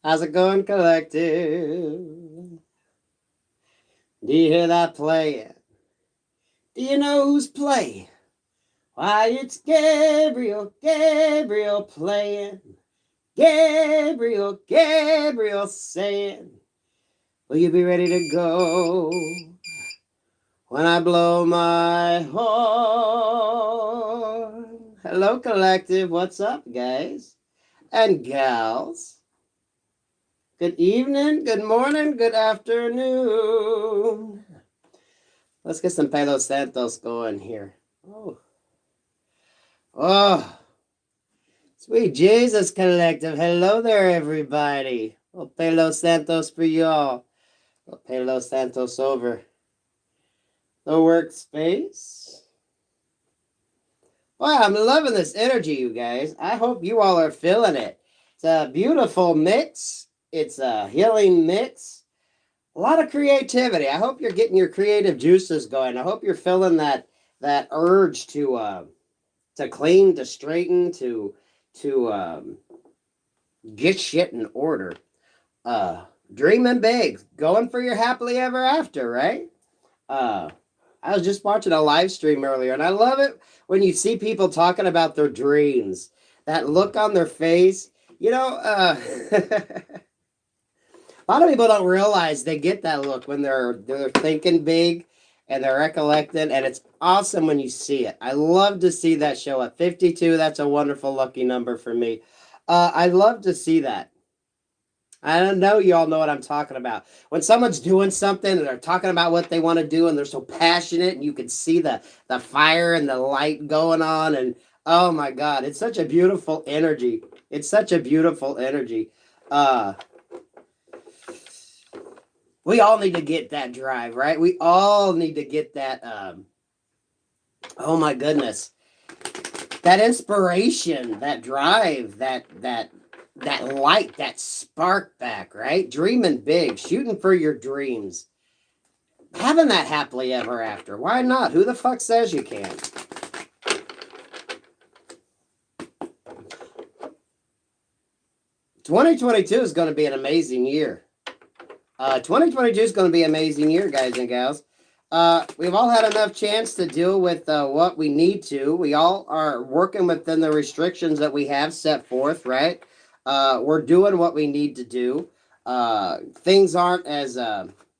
How's it going, collective? Do you hear that playing? Do you know who's playing? Why, it's Gabriel, Gabriel playing. Gabriel, Gabriel saying, will you be ready to go when I blow my horn? Hello, collective. What's up, guys and gals? Good evening, good morning, good afternoon. Let's get some Palo Santos going here. Oh, sweet Jesus, collective. Hello there, everybody. Oh, Palo Santos for y'all. Oh, Palo Santos over the workspace. Wow, I'm loving this energy, you guys. I hope you all are feeling it. It's a beautiful mix. It's a healing mix. A lot of creativity. I hope you're getting your creative juices going. I hope you're feeling that urge to clean, to straighten, to get shit in order. Dreaming big, going for your happily ever after, right? I was just watching a live stream earlier, and I love it when you see people talking about their dreams. That look on their face, a lot of people don't realize they get that look when they're thinking big and they're recollecting, and it's awesome when you see it. I love to see that show up. 52, that's a wonderful lucky number for me. I love to see that. I don't know, you all know what I'm talking about. When someone's doing something and they're talking about what they want to do and they're so passionate and you can see the fire and the light going on, and oh my God, it's such a beautiful energy. It's such a beautiful energy. We all need to get that drive, right? We all need to get that, oh my goodness, that inspiration, that drive, that light, that spark back, right? Dreaming big, shooting for your dreams, having that happily ever after. Why not? Who the fuck says you can't? $2022 is going to be an amazing year. 2022 is going to be an amazing year, guys and gals. We've all had enough chance to deal with what we need to. We all are working within the restrictions that we have set forth, right? We're doing what we need to do. Things aren't as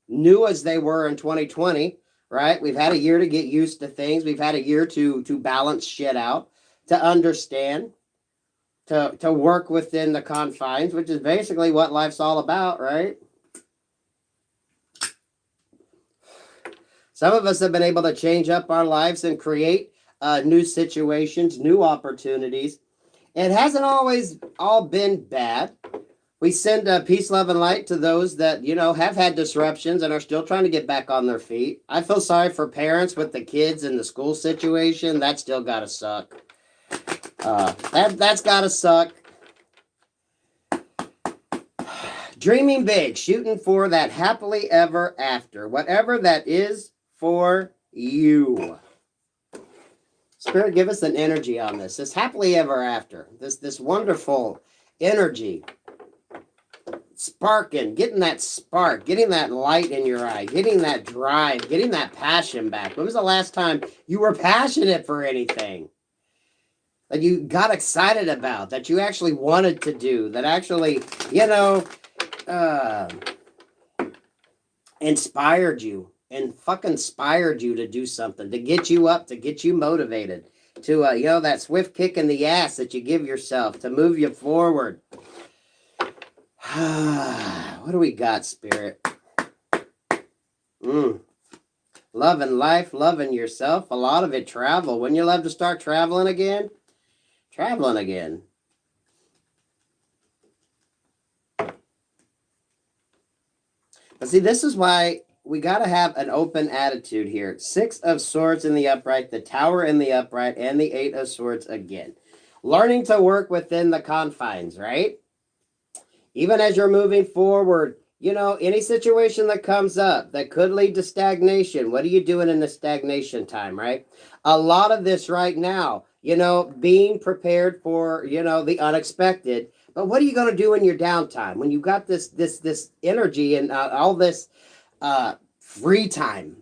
new as they were in 2020, right? We've had a year to get used to things. We've had a year to balance shit out, to understand, to work within the confines, which is basically what life's all about, right? Some of us have been able to change up our lives and create new situations, new opportunities. It hasn't always all been bad. We send peace, love, and light to those that, have had disruptions and are still trying to get back on their feet. I feel sorry for parents with the kids in the school situation. That's still got to suck. That's got to suck. Dreaming big, shooting for that happily ever after, whatever that is for you. Spirit, give us an energy on this happily ever after, this wonderful energy, sparking, getting that spark, getting that light in your eye, getting that drive, getting that passion back. When was the last time you were passionate for anything that you got excited about, that you actually wanted to do, that actually, inspired you? And fucking inspired you to do something, to get you up, to get you motivated, to, that swift kick in the ass that you give yourself, to move you forward. What do we got, Spirit? Loving life, loving yourself, a lot of it travel. Wouldn't you love to start traveling again? Traveling again. But see, this is why we got to have an open attitude here. 6 of Swords in the upright, the Tower in the upright, and the 8 of Swords again. Learning to work within the confines, right? Even as you're moving forward, any situation that comes up that could lead to stagnation, what are you doing in the stagnation time, right? A lot of this right now, being prepared for, the unexpected, But what are you going to do in your downtime when you got this energy and all this free time?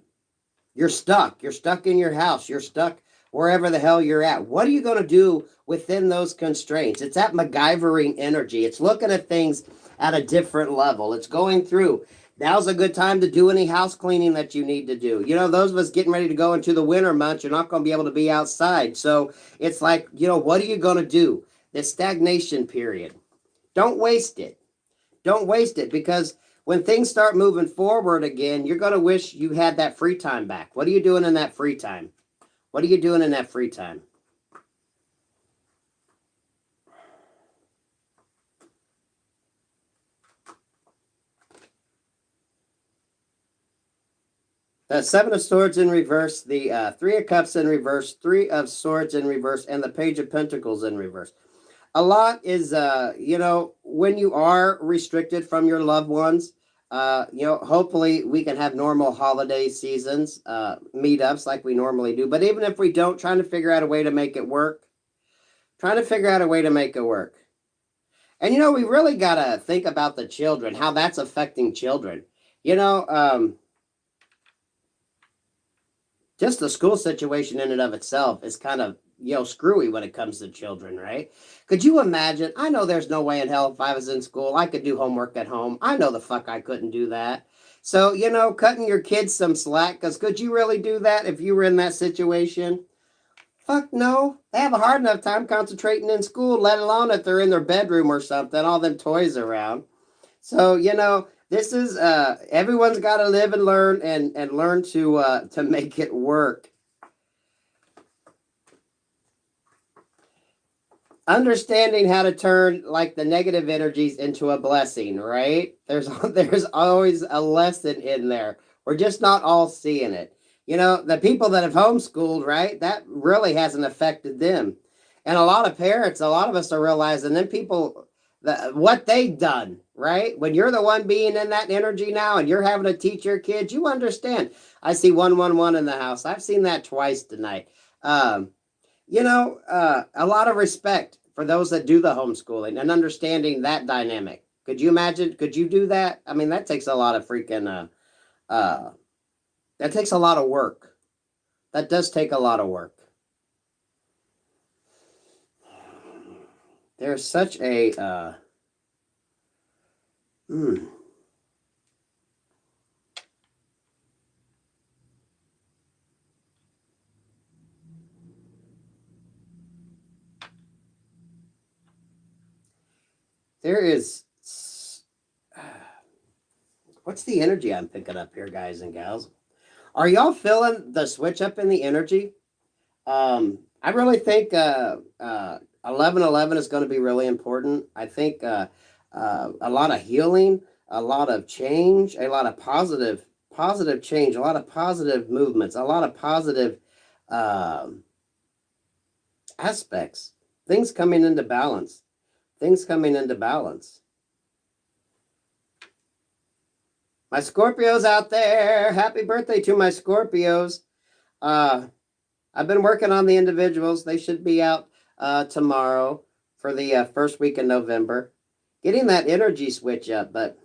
You're stuck. You're stuck in your house. You're stuck wherever the hell you're at. What are you going to do within those constraints? It's that MacGyvering energy. It's looking at things at a different level. It's going through. Now's a good time to do any house cleaning that you need to do. You know, those of us getting ready to go into the winter months, you're not going to be able to be outside. So it's like, you know, what are you going to do? This stagnation period. Don't waste it. Don't waste it, because when things start moving forward again, you're going to wish you had that free time back. What are you doing in that free time? What are you doing in that free time? The Seven of Swords in reverse, the Three of Cups in reverse, Three of Swords in reverse, and the Page of Pentacles in reverse. A lot is, you know, when you are restricted from your loved ones, you know, hopefully we can have normal holiday seasons, meetups like we normally do. But even if we don't, trying to figure out a way to make it work. Trying to figure out a way to make it work. And, you know, we really got to think about the children, how that's affecting children. You know, just the school situation in and of itself is kind of, you know, screwy when it comes to children, right? Could you imagine? I know there's no way in hell if I was in school, I could do homework at home. I know the fuck I couldn't do that. So, you know, cutting your kids some slack, because could you really do that if you were in that situation? Fuck no. They have a hard enough time concentrating in school, let alone if they're in their bedroom or something, all them toys around. So, you know, this is everyone's got to live and learn and learn to make it work. Understanding how to turn like the negative energies into a blessing, right? There's always a lesson in there. We're just not all seeing it. You know, the people that have homeschooled, right? That really hasn't affected them. And a lot of parents, a lot of us are realizing then people what they've done, right? When you're the one being in that energy now and you're having to teach your kids, you understand. I see 111 in the house. I've seen that twice tonight. You know, a lot of respect for those that do the homeschooling and understanding that dynamic. Could you imagine? Could you do that? I mean, that takes a lot of freaking, that takes a lot of work. That does take a lot of work. There's such a, there is, what's the energy I'm picking up here, guys and gals? Are y'all feeling the switch up in the energy? I really think 1111 is going to be really important. I think a lot of healing, a lot of change, a lot of positive change, a lot of positive movements, a lot of positive aspects, things coming into balance, things coming into balance. My Scorpios out there, happy birthday to my Scorpios. I've been working on the individuals. They should be out tomorrow for the first week in November. Getting that energy switch up, but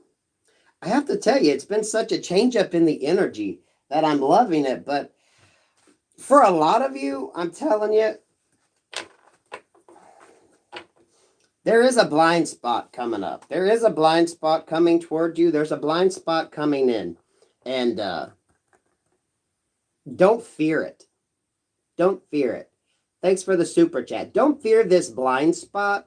I have to tell you, it's been such a change up in the energy that I'm loving it. But for a lot of you, I'm telling you, there is a blind spot coming up. There is a blind spot coming toward you. There's a blind spot coming in. And don't fear it. Don't fear it. Thanks for the super chat. Don't fear this blind spot,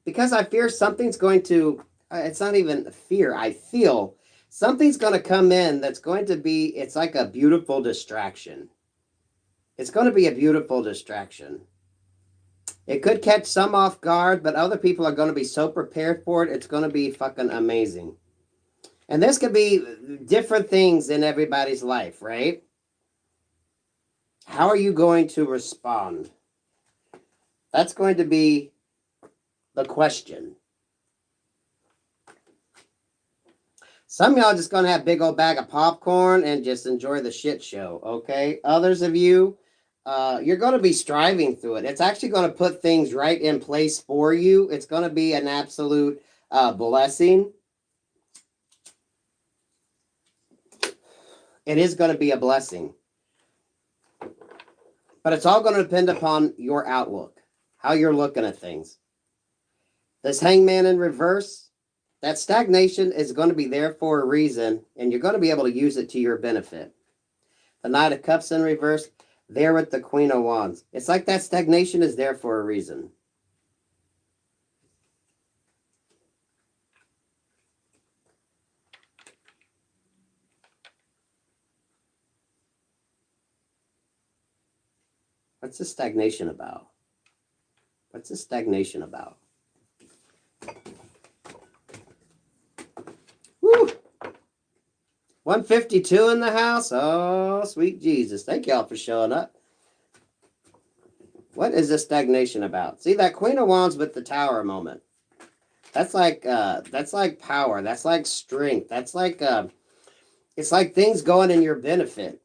because I fear something's going to, it's not even fear. I feel something's going to come in that's going to be, it's like a beautiful distraction. It's going to be a beautiful distraction. It could catch some off guard, but other people are going to be so prepared for it. It's going to be fucking amazing. And this could be different things in everybody's life, right? How are you going to respond? That's going to be the question. Some of y'all just going to have a big old bag of popcorn and just enjoy the shit show, okay? Others of you, you're going to be striving through it. It's actually going to put things right in place for you. It's going to be an absolute blessing. It is going to be a blessing. But it's all going to depend upon your outlook, how you're looking at things. This Hangman in reverse, that stagnation is going to be there for a reason, and you're going to be able to use it to your benefit. The Knight of Cups in reverse, there with the Queen of Wands. It's like that stagnation is there for a reason. What's this stagnation about? What's this stagnation about? Woo! 152 in the house. Oh, sweet Jesus. Thank y'all for showing up. What is this stagnation about? See that Queen of Wands with the Tower moment. That's like power. That's like strength. That's like it's like things going in your benefit.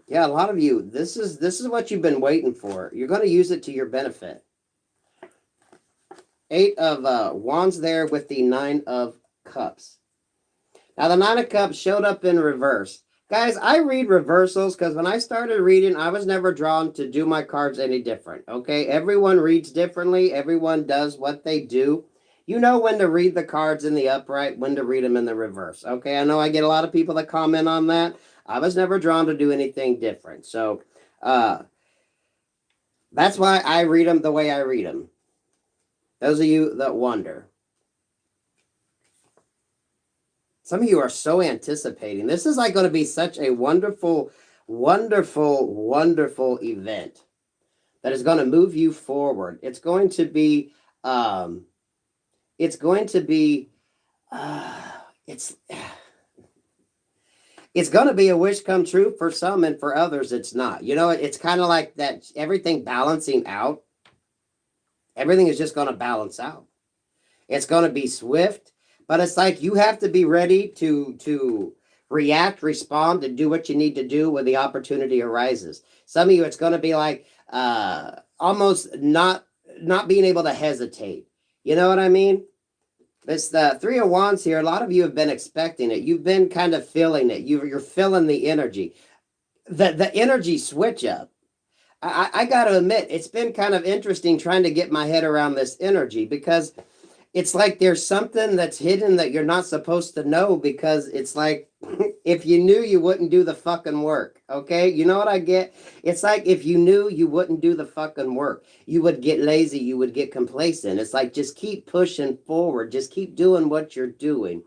Yeah, a lot of you, this is what you've been waiting for. You're going to use it to your benefit. 8 of Wands there with the 9 of Cups. Now, the 9 of Cups showed up in reverse. Guys, I read reversals because when I started reading, I was never drawn to do my cards any different, okay? Everyone reads differently. Everyone does what they do. You know when to read the cards in the upright, when to read them in the reverse, okay? I know I get a lot of people that comment on that. I was never drawn to do anything different. So, that's why I read them the way I read them. Those of you that wonder. Some of you are so anticipating. This is like going to be such a wonderful, wonderful, wonderful event that is going to move you forward. It's going to be, it's going to be a wish come true for some, and for others, it's not. You know, it's kind of like that, everything balancing out. Everything is just going to balance out. It's going to be swift. But it's like you have to be ready to react, respond, and do what you need to do when the opportunity arises. Some of you, it's going to be like almost not being able to hesitate. You know what I mean? It's the 3 of Wands here. A lot of you have been expecting it. You've been kind of feeling it. You're feeling the energy. The energy switch up. I got to admit, it's been kind of interesting trying to get my head around this energy because it's like there's something that's hidden that you're not supposed to know, because it's like if you knew, you wouldn't do the fucking work. Okay? You know what I get? It's like if you knew, you wouldn't do the fucking work. You would get lazy. You would get complacent. It's like just keep pushing forward. Just keep doing what you're doing.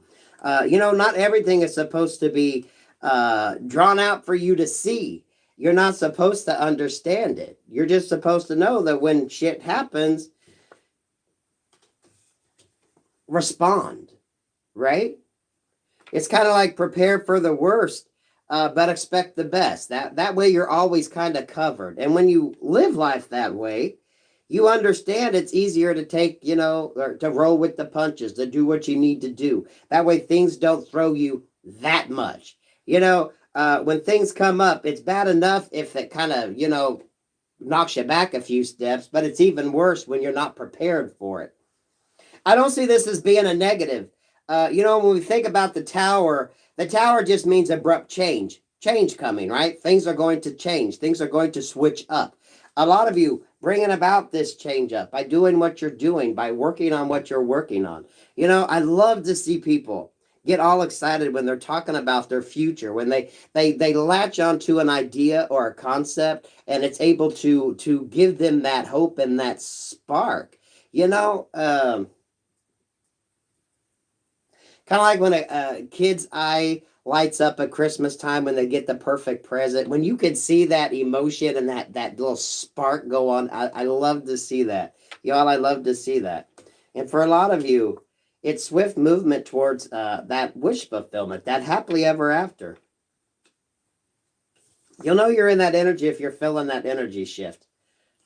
You know, not everything is supposed to be drawn out for you to see. You're not supposed to understand it. You're just supposed to know that when shit happens, respond, right? It's kind of like prepare for the worst, but expect the best. That way you're always kind of covered. And when you live life that way, you understand it's easier to take, you know, or to roll with the punches, to do what you need to do. That way things don't throw you that much. You know, when things come up, it's bad enough if it kind of, you know, knocks you back a few steps, but it's even worse when you're not prepared for it. I don't see this as being a negative. You know, when we think about the tower just means abrupt change coming, right? Things are going to change. Things are going to switch up. A lot of you bringing about this change up by doing what you're doing, by working on what you're working on. You know, I love to see people get all excited when they're talking about their future, when they latch onto an idea or a concept, and it's able to give them that hope and that spark. You know, kind of like when a kid's eye lights up at Christmas time when they get the perfect present. When you can see that emotion and that little spark go on, I love to see that. Y'all, I love to see that. And for a lot of you, it's swift movement towards that wish fulfillment, that happily ever after. You'll know you're in that energy if you're feeling that energy shift.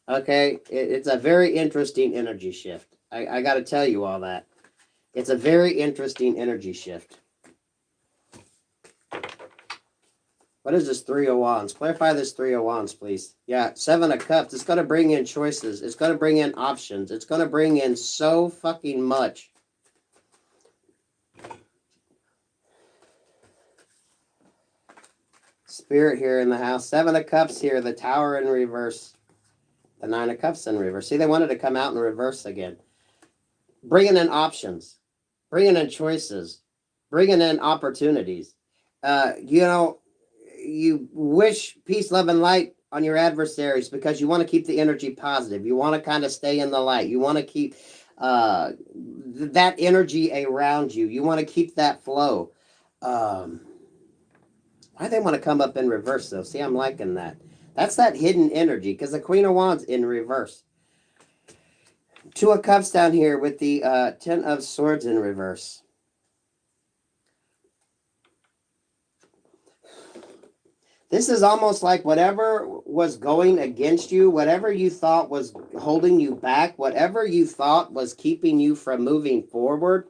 Okay? It's a very interesting energy shift. I got to tell you all that. It's a very interesting energy shift. What is this Three of Wands? Clarify this Three of Wands, please. Yeah, Seven of Cups. It's going to bring in choices. It's going to bring in options. It's going to bring in so fucking much. Spirit here in the house. Seven of Cups here. The Tower in reverse. The Nine of Cups in reverse. See, they wanted to come out in reverse again. Bringing in options. Bringing in choices. Bringing in opportunities. You know, you wish peace, love, and light on your adversaries because you want to keep the energy positive. You want to kind of stay in the light. You want to keep that energy around you. You want to keep that flow. Why they want to come up in reverse, though? See, I'm liking that. That's that hidden energy because the Queen of Wands in reverse. Two of Cups down here with the Ten of Swords in reverse. This is almost like whatever was going against you, whatever you thought was holding you back, whatever you thought was keeping you from moving forward.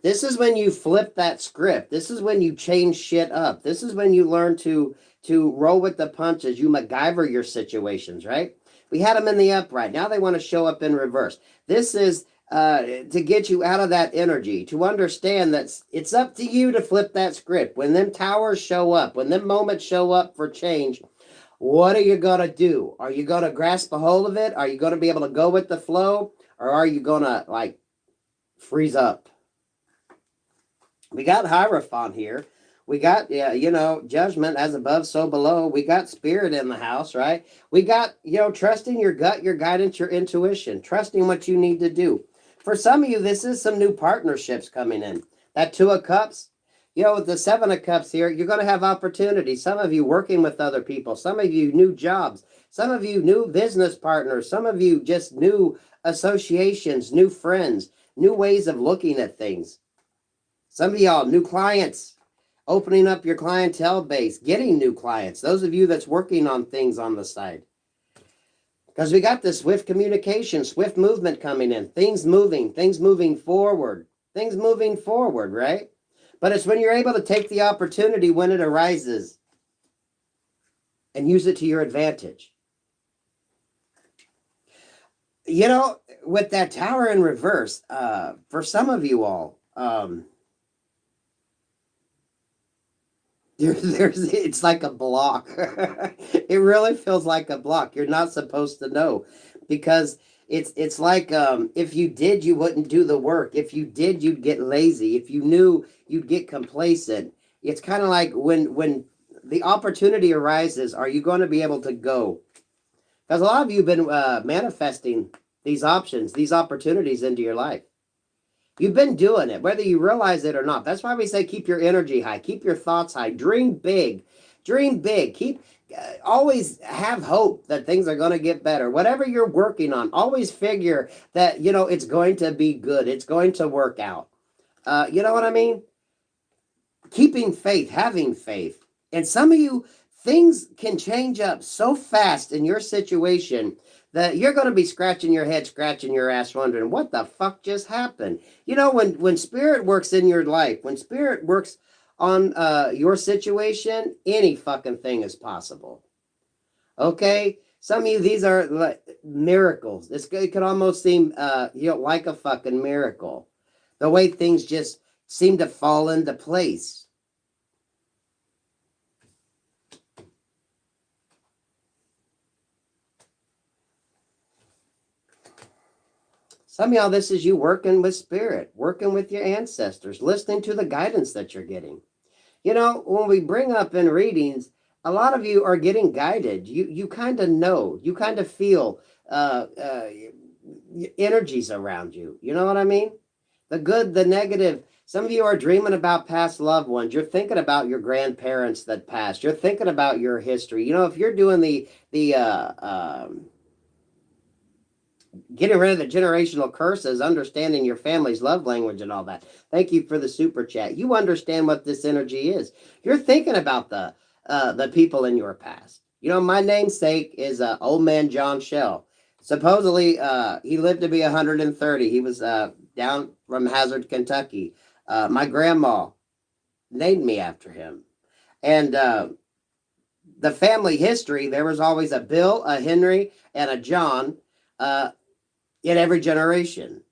This is when you flip that script. This is when you change shit up. This is when you learn to roll with the punches. You MacGyver your situations, right? We had them in the upright. Now they want to show up in reverse. This is to get you out of that energy, to understand that it's up to you to flip that script. When them towers show up, when them moments show up for change, what are you going to do? Are you going to grasp a hold of it? Are you going to be able to go with the flow? Or are you going to, like, freeze up? We got Hierophant here. We got, judgment as above, so below. We got spirit in the house, right? We got, trusting your gut, your guidance, your intuition, trusting what you need to do. For some of you, this is some new partnerships coming in. That Two of Cups, with the Seven of Cups here, you're going to have opportunities. Some of you working with other people. Some of you new jobs. Some of you new business partners. Some of you just new associations, new friends, new ways of looking at things. Some of y'all, new clients, opening up your clientele base, getting new clients. Those of you that's working on things on the side. Because we got this swift communication, swift movement coming in, things moving forward, right? But it's when you're able to take the opportunity when it arises and use it to your advantage. With that Tower in reverse, for some of you all, it's like a block. It really feels like a block. You're not supposed to know because it's like if you did, you wouldn't do the work. If you did, you'd get lazy. If you knew, you'd get complacent. It's kind of like when the opportunity arises, are you going to be able to go? Because a lot of you have been manifesting these options, these opportunities into your life. You've been doing it, whether you realize it or not. That's why we say keep your energy high, keep your thoughts high, dream big, keep always have hope that things are going to get better. Whatever you're working on, always figure that, it's going to be good. It's going to work out. You know what I mean? Keeping faith, having faith. And some of you, things can change up so fast in your situation that you're going to be scratching your head, scratching your ass, wondering, what the fuck just happened? When spirit works in your life, when spirit works on your situation, any fucking thing is possible. Okay? Some of you, these are like miracles. It could almost seem like a fucking miracle. The way things just seem to fall into place. Some of y'all, this is you working with spirit, working with your ancestors, listening to the guidance that you're getting. When we bring up in readings, a lot of you are getting guided. You kind of know, you kind of feel energies around you. You know what I mean? The good, the negative. Some of you are dreaming about past loved ones. You're thinking about your grandparents that passed. You're thinking about your history. If you're doing the getting rid of the generational curses, understanding your family's love language and all that. Thank you for the super chat. You understand what this energy is. You're thinking about the people in your past. My namesake is old man John Shell. Supposedly, he lived to be 130. He was down from Hazard, Kentucky. My grandma named me after him. And the family history, there was always a Bill, a Henry, and a John in every generation.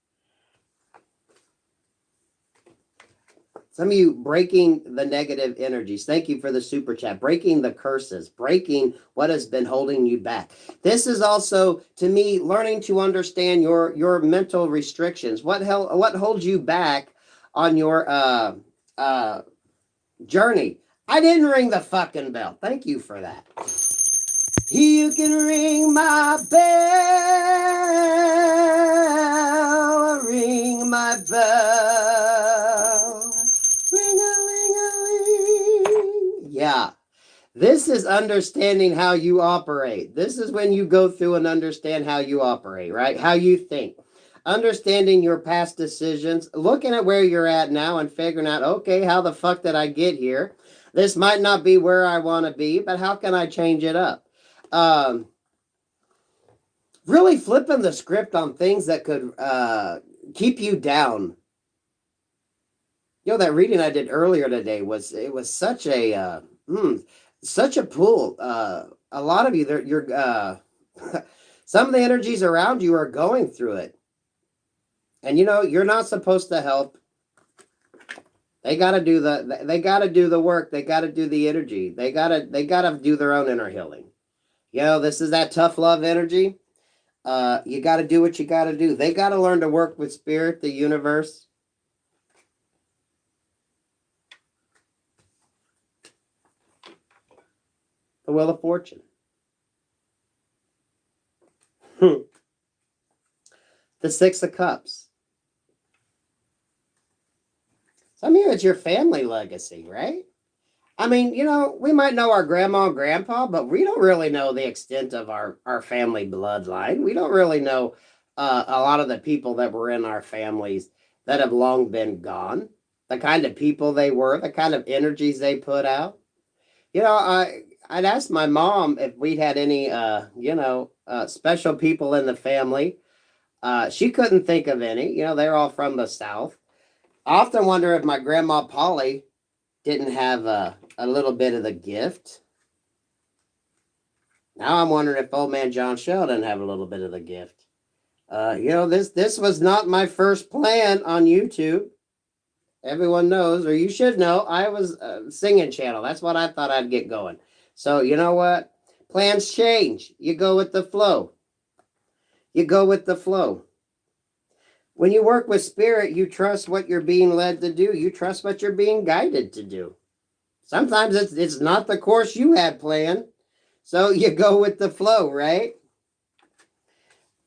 Some of you breaking the negative energies. Thank you for the super chat. Breaking the curses, breaking what has been holding you back. This is also, to me, learning to understand your mental restrictions. What holds you back on your journey? I didn't ring the fucking bell. Thank you for that. You can ring my bell, ring my bell, ring-a-ling-a-ling. Yeah, this is understanding how you operate. This is when you go through and understand how you operate, right? How you think. Understanding your past decisions, looking at where you're at now and figuring out, okay, how the fuck did I get here? This might not be where I want to be, but how can I change it up? Really flipping the script on things that could keep you down. You know, that reading I did earlier today was such a such a pull. A lot of you, you're some of the energies around you are going through it, and you know you're not supposed to help. They got to do the work. They got to do the energy. They got to do their own inner healing. You know, this is that tough love energy. You got to do what you got to do. They got to learn to work with spirit, the universe. The Wheel of Fortune. The Six of Cups. Some of you, it's your family legacy, right? I mean, you know, we might know our grandma and grandpa, but we don't really know the extent of our family bloodline. We don't really know a lot of the people that were in our families that have long been gone, the kind of people they were, the kind of energies they put out. You know, I'd asked my mom if we'd had any, special people in the family. She couldn't think of any. You know, they're all from the South. I often wonder if my grandma Polly didn't have a little bit of the gift. Now I'm wondering if old man John Sheldon have a little bit of the gift. This was not my first plan on YouTube. Everyone knows, or you should know, I was a singing channel. That's what I thought I'd get going. So you know what? Plans change. You go with the flow. You go with the flow. When you work with spirit, you trust what you're being led to do. You trust what you're being guided to do. Sometimes it's not the course you had planned. So you go with the flow, right?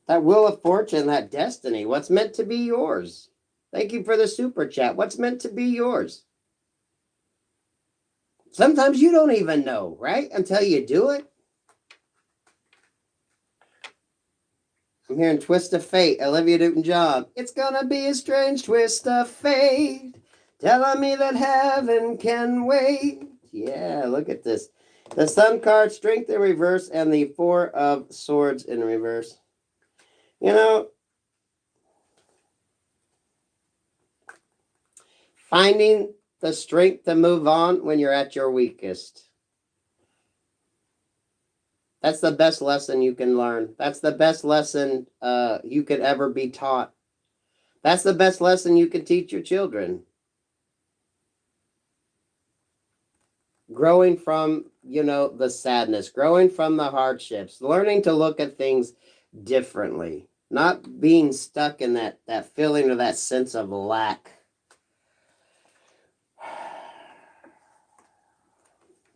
That Wheel of Fortune, that destiny, what's meant to be yours. Thank you for the super chat. What's meant to be yours? Sometimes you don't even know, right? Until you do it. I'm hearing Twist of Fate, Olivia Newton-John. It's gonna be a strange twist of fate, telling me that heaven can wait. Yeah, look at this. The Sun card, Strength in reverse, and the Four of Swords in reverse. You know, finding the strength to move on when you're at your weakest. That's the best lesson you can learn. That's the best lesson you could ever be taught. That's the best lesson you can teach your children. Growing from, the sadness, growing from the hardships, learning to look at things differently, not being stuck in that feeling or that sense of lack.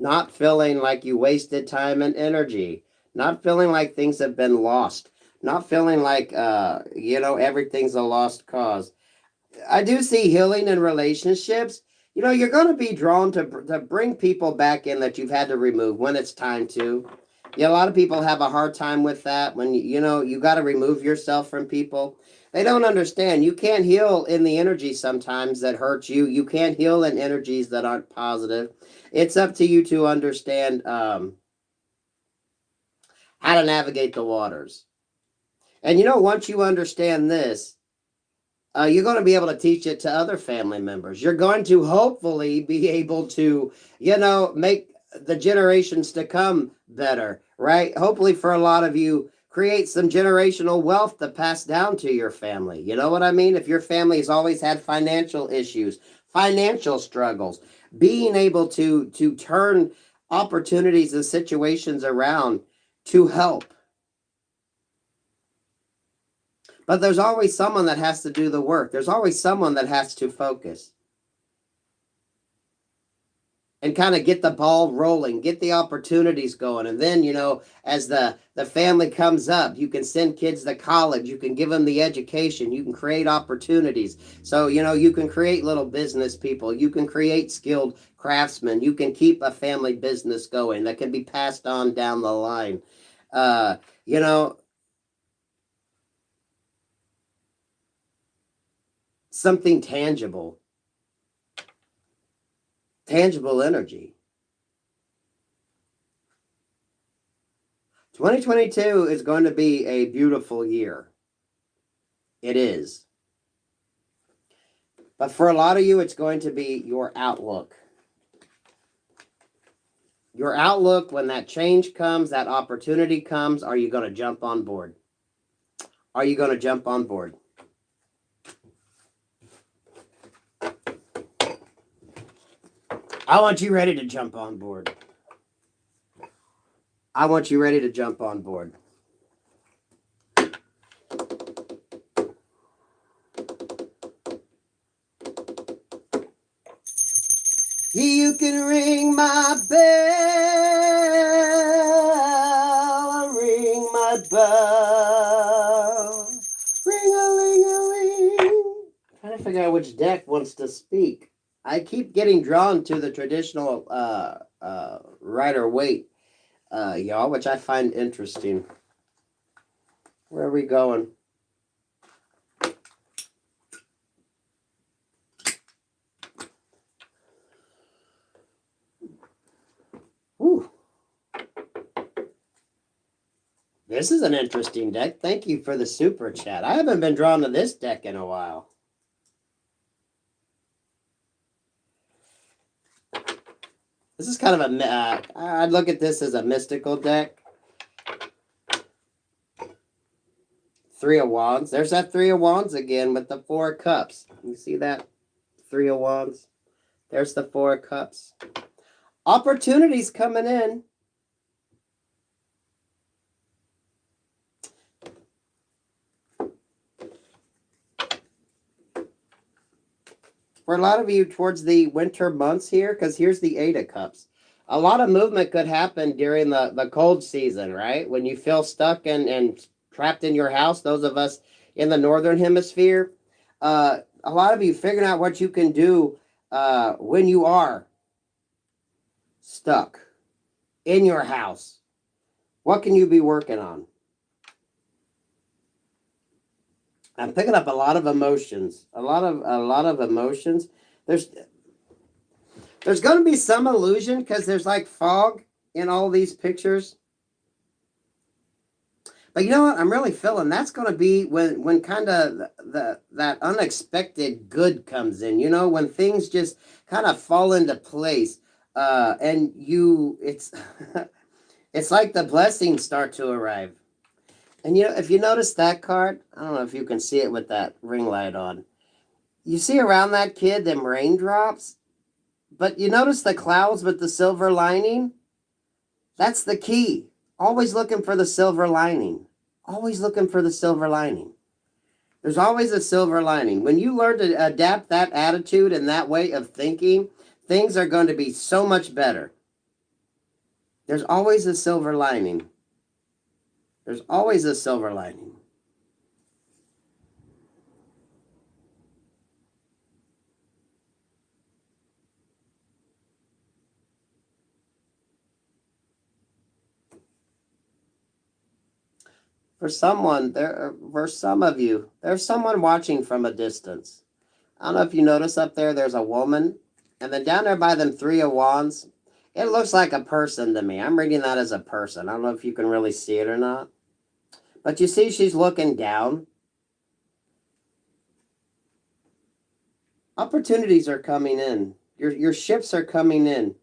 Not feeling like you wasted time and energy. Not feeling like things have been lost. Not feeling like, everything's a lost cause. I do see healing in relationships. You're going to be drawn to bring people back in that you've had to remove when it's time to. Yeah, a lot of people have a hard time with that when, you got to remove yourself from people. They don't understand. You can't heal in the energy sometimes that hurts you. You can't heal in energies that aren't positive. It's up to you to understand how to navigate the waters. And once you understand this, you're going to be able to teach it to other family members. You're going to hopefully be able to, make the generations to come better, right? Hopefully for a lot of you, create some generational wealth to pass down to your family. You know what I mean? If your family has always had financial issues, financial struggles, being able to turn opportunities and situations around to help. But there's always someone that has to do the work. There's always someone that has to focus and kind of get the ball rolling, get the opportunities going. And then, you know, as the family comes up, you can send kids to college, you can give them the education, you can create opportunities. So, you know, you can create little business people, you can create skilled craftsmen, you can keep a family business going that can be passed on down the line. You know, something tangible, tangible energy. 2022 is going to be a beautiful year. It is. But for a lot of you, it's going to be your outlook. Your outlook, when that change comes, that opportunity comes, are you going to jump on board? Are you going to jump on board? I want you ready to jump on board. I want you ready to jump on board. You can ring my bell, ring my bell, ring-a-ling-a-ling. Trying to figure out which deck wants to speak. I keep getting drawn to the traditional Rider-Waite, y'all, which I find interesting. Where are we going? Whew. This is an interesting deck. Thank you for the super chat. I haven't been drawn to this deck in a while. This is kind of a, I'd look at this as a mystical deck. Three of Wands. There's that Three of Wands again with the Four of Cups. You see that? Three of Wands. There's the Four of Cups. Opportunities coming in. For a lot of you towards the winter months here, because here's the Eight of Cups. A lot of movement could happen during the cold season, right? When you feel stuck and trapped in your house, those of us in the northern hemisphere, a lot of you figuring out what you can do when you are stuck in your house. What can you be working on? I'm picking up a lot of emotions. A lot of emotions. There's going to be some illusion because there's like fog in all these pictures. But you know what? I'm really feeling that's going to be when kind of that unexpected good comes in. You know, when things just kind of fall into place, and it's it's like the blessings start to arrive. And you know, if you notice that card, I don't know if you can see it with that ring light on. You see around that kid them raindrops, but you notice the clouds with the silver lining? That's the key. Always looking for the silver lining. Always looking for the silver lining. There's always a silver lining. When you learn to adapt that attitude and that way of thinking, things are going to be so much better. There's always a silver lining. There's always a silver lining. For some of you, there's someone watching from a distance. I don't know if you notice up there, there's a woman. And then down there by them Three of Wands, it looks like a person to me. I'm reading that as a person. I don't know if you can really see it or not. But you see she's looking down. Opportunities are coming in. Your ships are coming in.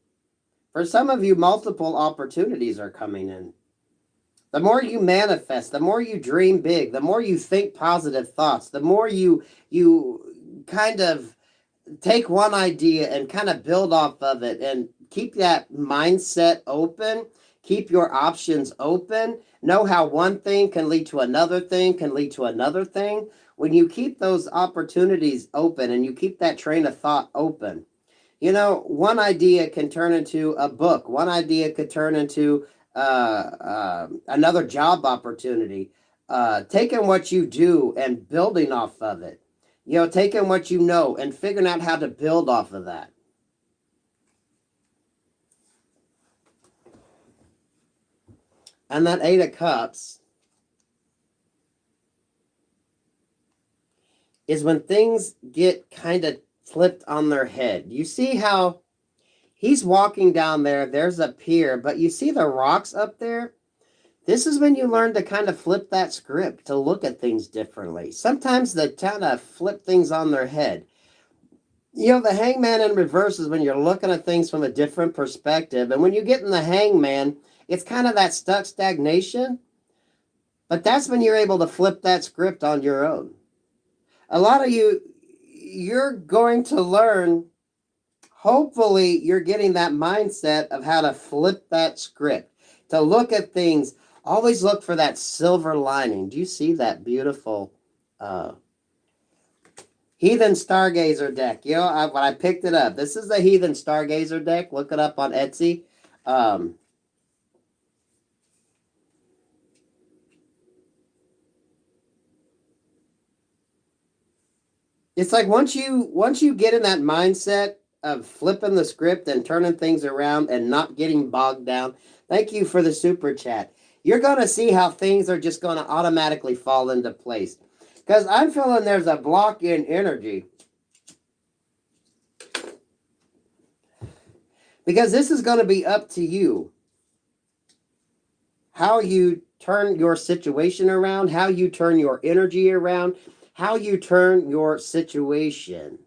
For some of you, multiple opportunities are coming in. The more you manifest, the more you dream big, the more you think positive thoughts, the more you kind of take one idea and kind of build off of it and keep that mindset open, keep your options open, know how one thing can lead to another thing, can lead to another thing. When you keep those opportunities open and you keep that train of thought open, you know, one idea can turn into a book. One idea could turn into another job opportunity. Taking what you do and building off of it. You know, taking what you know and figuring out how to build off of that. And that Eight of Cups is when things get kind of flipped on their head. You see how he's walking down there, there's a pier, but you see the rocks up there? This is when you learn to kind of flip that script, to look at things differently. Sometimes they kind of flip things on their head. You know, the hangman in reverse is when you're looking at things from a different perspective. And when you get in the hangman, it's kind of that stuck stagnation. But that's when you're able to flip that script on your own. A lot of you, you're going to learn, hopefully you're getting that mindset of how to flip that script, to look at things. Always look for that silver lining. Do you see that beautiful Heathen Stargazer deck? You know, when I picked it up, this is the Heathen Stargazer deck. Look it up on Etsy. It's like once you get in that mindset of flipping the script and turning things around and not getting bogged down. Thank you for the super chat. You're going to see how things are just going to automatically fall into place. Because I'm feeling there's a block in energy. Because this is going to be up to you. How you turn your situation around, how you turn your energy around, how you turn your situation.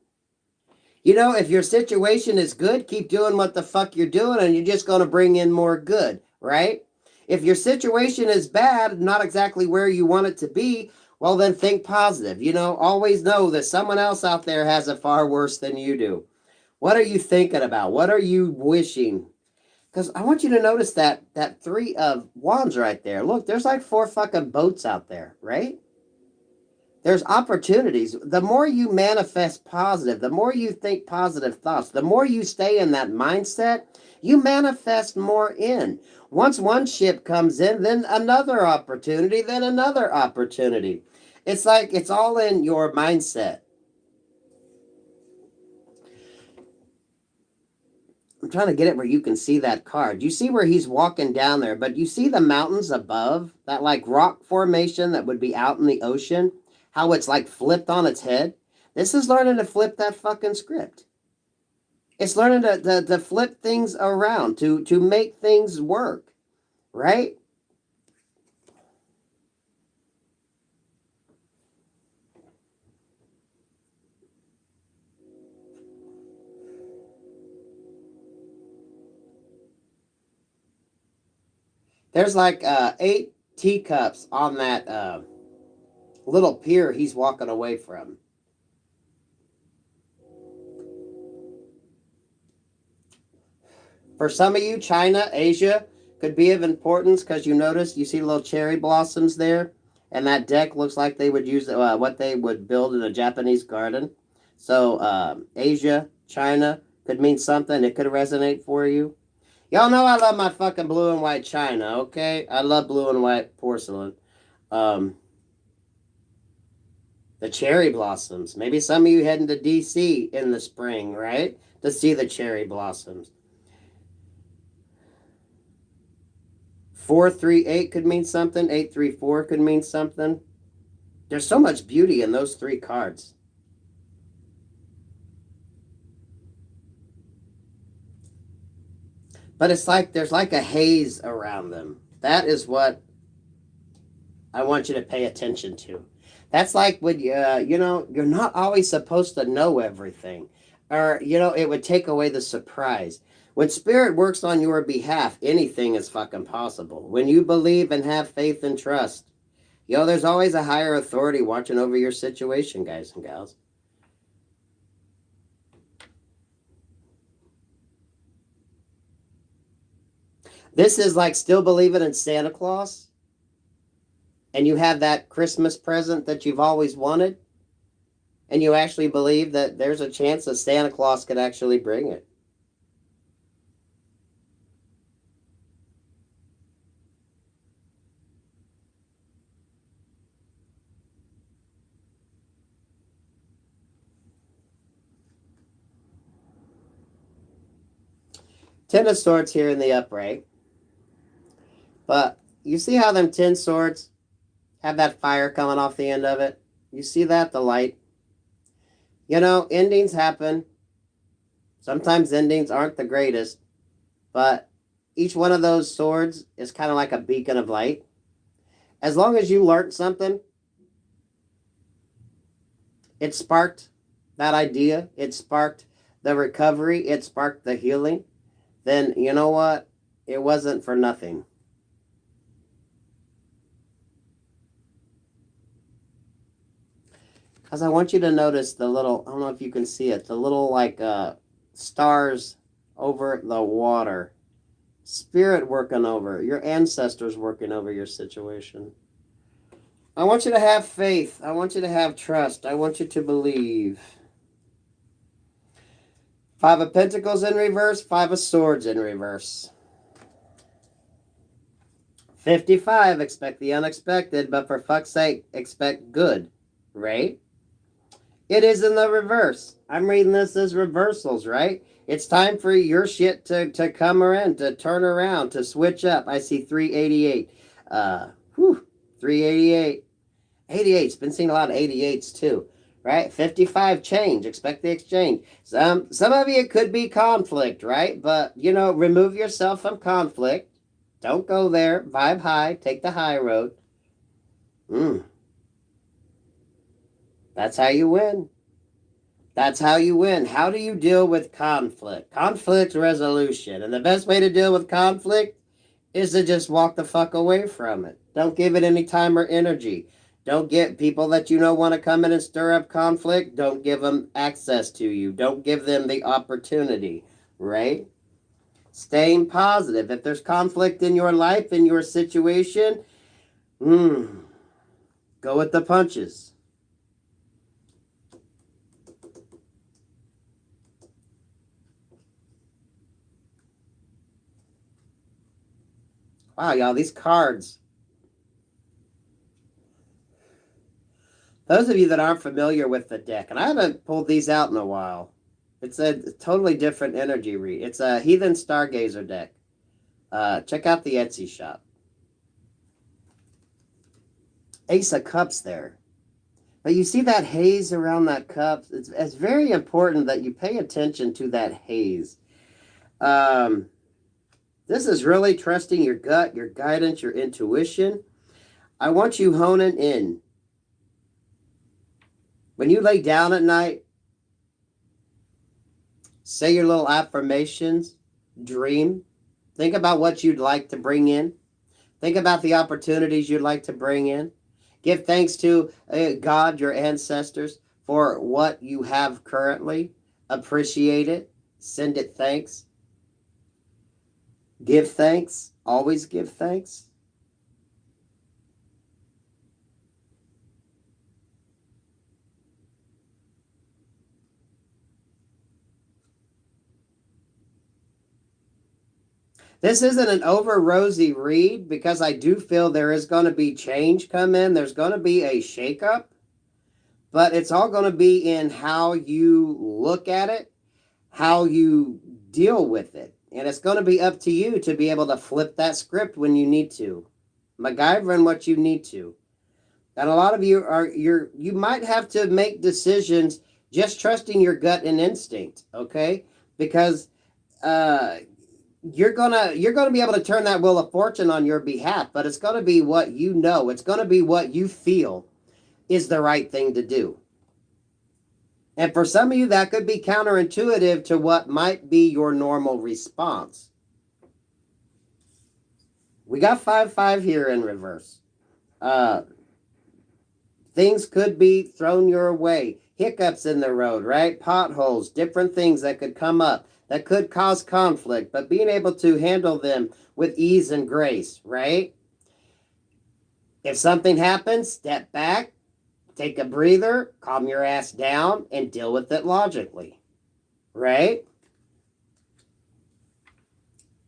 You know, if your situation is good, keep doing what the fuck you're doing and you're just going to bring in more good, right? If your situation is bad, not exactly where you want it to be, well, then think positive. You know, always know that someone else out there has it far worse than you do. What are you thinking about? What are you wishing? Because I want you to notice that Three of Wands right there. Look, there's like 4 fucking boats out there, right? There's opportunities. The more you manifest positive, the more you think positive thoughts, the more you stay in that mindset, you manifest more in. Once one ship comes in, then another opportunity, then another opportunity. It's like it's all in your mindset. I'm trying to get it where you can see that card. You see where he's walking down there, but you see the mountains above, that like rock formation that would be out in the ocean, how it's like flipped on its head. This is learning to flip that fucking script. It's learning to flip things around, to make things work, right? There's like 8 teacups on that little pier he's walking away from. For some of you, China, Asia could be of importance because you notice you see little cherry blossoms there, and that deck looks like they would use what they would build in a Japanese garden. So Asia, China could mean something. It could resonate for you. Y'all know I love my fucking blue and white china, okay? I love blue and white porcelain. Um, the cherry blossoms. Maybe some of you heading to DC in the spring, right? To see the cherry blossoms. 438 could mean something. 834 could mean something. There's so much beauty in those 3 cards. But it's like there's like a haze around them. That is what I want you to pay attention to. That's like when you know, you're not always supposed to know everything. Or, it would take away the surprise. When spirit works on your behalf, anything is fucking possible. When you believe and have faith and trust, there's always a higher authority watching over your situation, guys and gals. This is like still believing in Santa Claus, and you have that Christmas present that you've always wanted, and you actually believe that there's a chance that Santa Claus could actually bring it. Ten of Swords here in the upright. But you see how them 10 swords have that fire coming off the end of it? You see that? The light. Endings happen. Sometimes endings aren't the greatest. But each one of those swords is kind of like a beacon of light. As long as you learned something, it sparked that idea. It sparked the recovery. It sparked the healing. Then you know what? It wasn't for nothing. Because I want you to notice the little, I don't know if you can see it, the little like stars over the water. Spirit working over, your ancestors working over your situation. I want you to have faith. I want you to have trust. I want you to believe. Five of Pentacles in reverse, Five of Swords in reverse. 55, expect the unexpected, but for fuck's sake, expect good, right? It is in the reverse. I'm reading this as reversals, right? It's time for your shit to come around, to turn around, to switch up. I see 388. 388. 88's been seeing a lot of 88s too, right? 55 change. Expect the exchange. Some of you it could be conflict, right? But remove yourself from conflict. Don't go there. Vibe high. Take the high road. That's how you win. That's how you win. How do you deal with conflict? Conflict resolution. And the best way to deal with conflict is to just walk the fuck away from it. Don't give it any time or energy. Don't get people that want to come in and stir up conflict. Don't give them access to you. Don't give them the opportunity, right? Staying positive. If there's conflict in your life, in your situation, go with the punches. Wow, y'all, these cards. Those of you that aren't familiar with the deck, and I haven't pulled these out in a while, it's a totally different energy read. It's a Heathen Stargazer deck. Check out the Etsy shop. Ace of Cups there. But you see that haze around that cup? It's very important that you pay attention to that haze. This is really trusting your gut, your guidance, your intuition. I want you honing in. When you lay down at night, say your little affirmations, dream. Think about what you'd like to bring in. Think about the opportunities you'd like to bring in. Give thanks to God, your ancestors, for what you have currently. Appreciate it. Send it thanks. Give thanks. Always give thanks. This isn't an over rosy read because I do feel there is going to be change come in. There's going to be a shakeup, but it's all going to be in how you look at it, how you deal with it. And it's going to be up to you to be able to flip that script when you need to. MacGyver what you need to. And a lot of you you might have to make decisions just trusting your gut and instinct, okay? Because you're gonna be able to turn that wheel of fortune on your behalf, but it's gonna be what you know. It's gonna be what you feel is the right thing to do. And for some of you, that could be counterintuitive to what might be your normal response. We got 5-5 here in reverse. Things could be thrown your way. Hiccups in the road, right? Potholes, different things that could come up that could cause conflict, but being able to handle them with ease and grace, right? If something happens, step back, take a breather, calm your ass down, and deal with it logically, right?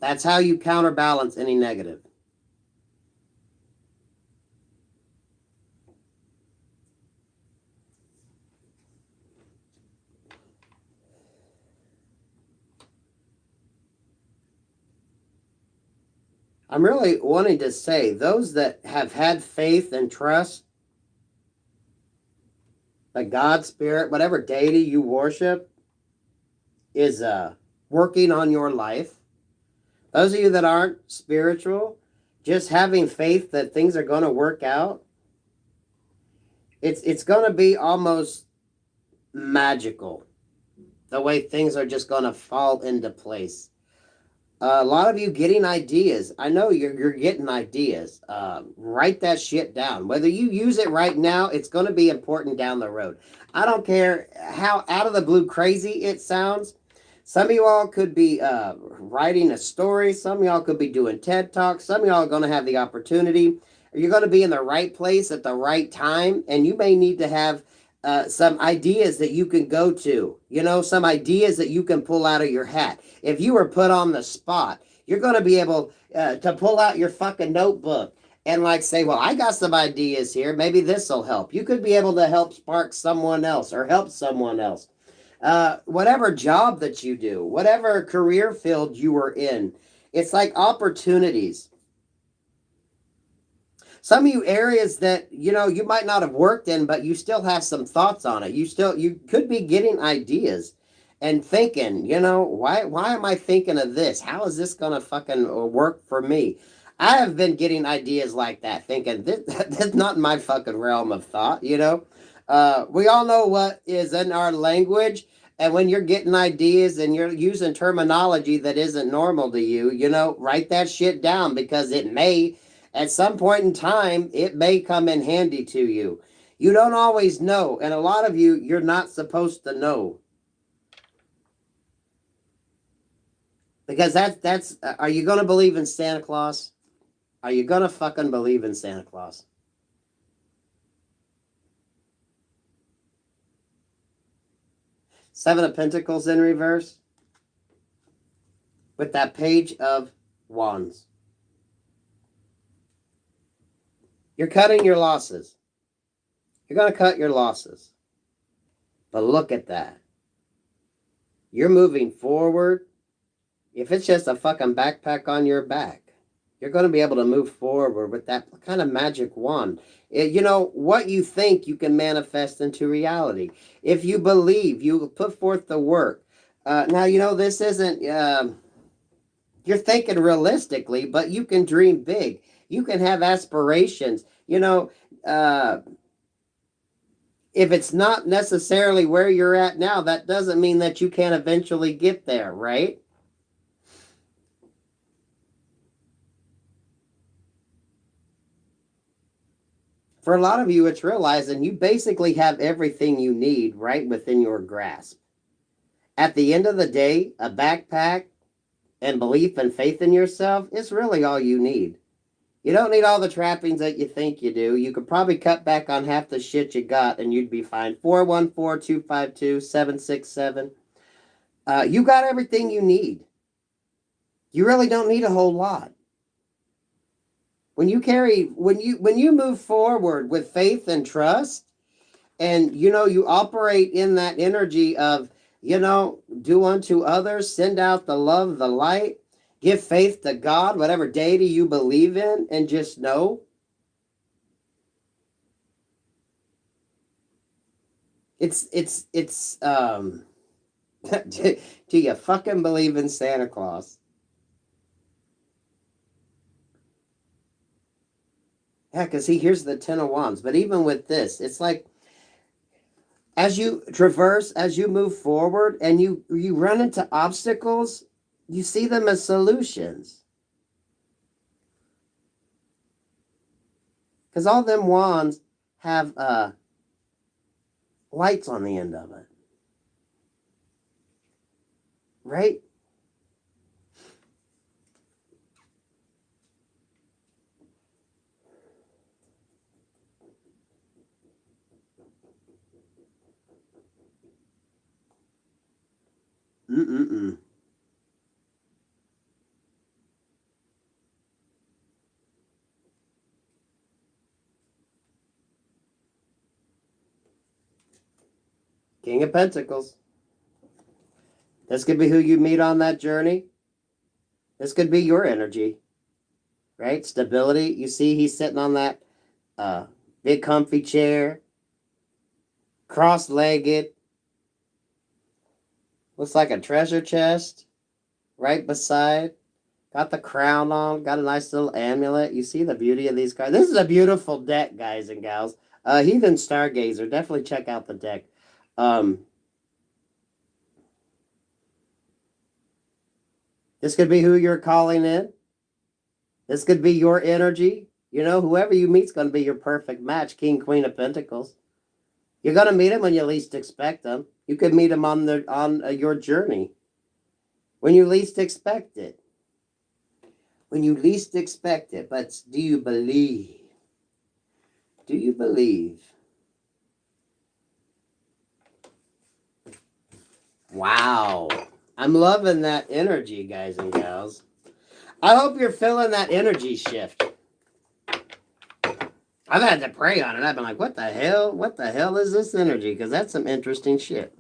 That's how you counterbalance any negative. I'm really wanting to say those that have had faith and trust, the God spirit, whatever deity you worship, is working on your life. Those of you that aren't spiritual, just having faith that things are going to work out, it's going to be almost magical the way things are just going to fall into place. A lot of you getting ideas. I know you're getting ideas. Write that shit down. Whether you use it right now, it's going to be important down the road. I don't care how out of the blue crazy it sounds. Some of you all could be writing a story. Some of y'all could be doing TED Talks. Some of y'all are going to have the opportunity. You're going to be in the right place at the right time, and you may need to have some ideas that you can go to, some ideas that you can pull out of your hat. If you were put on the spot, you're going to be able to pull out your fucking notebook and say, well, I got some ideas here. Maybe this will help. You could be able to help spark someone else or help someone else. Whatever job that you do, whatever career field you were in, it's like opportunities. Some of you areas that you might not have worked in, but you still have some thoughts on it. You could be getting ideas and thinking, why am I thinking of this? How is this gonna fucking work for me? I have been getting ideas like that, thinking that's not my fucking realm of thought. We all know what is in our language, and when you're getting ideas and you're using terminology that isn't normal to you, write that shit down, because it may, at some point in time, it may come in handy to you. You don't always know, and a lot of you're not supposed to know. Because that's are you going to believe in Santa Claus? Are you going to fucking believe in Santa Claus? Seven of Pentacles in reverse with that Page of Wands. You're cutting your losses. You're going to cut your losses. But look at that. You're moving forward. If it's just a fucking backpack on your back, you're going to be able to move forward with that kind of magic wand. What you think, you can manifest into reality. If you believe, you put forth the work. Now, this isn't, you're thinking realistically, but you can dream big. You can have aspirations. If it's not necessarily where you're at now, that doesn't mean that you can't eventually get there, right? For a lot of you, it's realizing you basically have everything you need right within your grasp. At the end of the day, a backpack and belief and faith in yourself is really all you need. You don't need all the trappings that you think you do. You could probably cut back on half the shit you got and you'd be fine. 414-252-767. You got everything you need. You really don't need a whole lot. When you move forward with faith and trust, and you operate in that energy of, do unto others, send out the love, the light, give faith to God, whatever deity you believe in, and just know it's do you fucking believe in Santa Claus? Yeah, because here's the Ten of Wands. But even with this, it's like, as you traverse, as you move forward, and you run into obstacles, you see them as solutions. Because all them wands have lights on the end of it. Right? Mm-mm-mm. King of Pentacles. This could be who you meet on that journey. This could be your energy. Right? Stability. You see he's sitting on that big comfy chair. Cross-legged. Looks like a treasure chest. Right beside. Got the crown on. Got a nice little amulet. You see the beauty of these cards. This is a beautiful deck, guys and gals. Heathen Stargazer. Definitely check out the deck. This could be who you're calling in. This could be your energy. You know, whoever you meet's going to be your perfect match. King, Queen of Pentacles. You're going to meet them when you least expect them. You could meet them on your journey. When you least expect it. When you least expect it. But do you believe? Do you believe? Wow. I'm loving that energy, guys and gals. I hope you're feeling that energy shift. I've had to pray on it. I've been like, what the hell? What the hell is this energy? Because that's some interesting shit.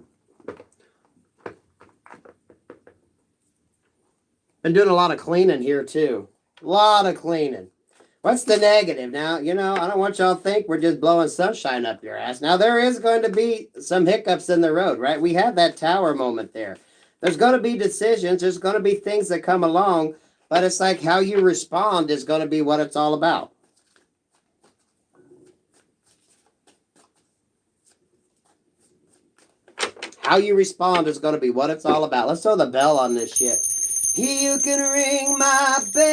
Been doing a lot of cleaning here, too. A lot of cleaning. What's the negative? Now, you know, I don't want y'all to think we're just blowing sunshine up your ass. Now, there is going to be some hiccups in the road, right? We had that tower moment there. There's going to be decisions. There's going to be things that come along. But it's like how you respond is going to be what it's all about. How you respond is going to be what it's all about. Let's throw the bell on this shit. You can ring my bell,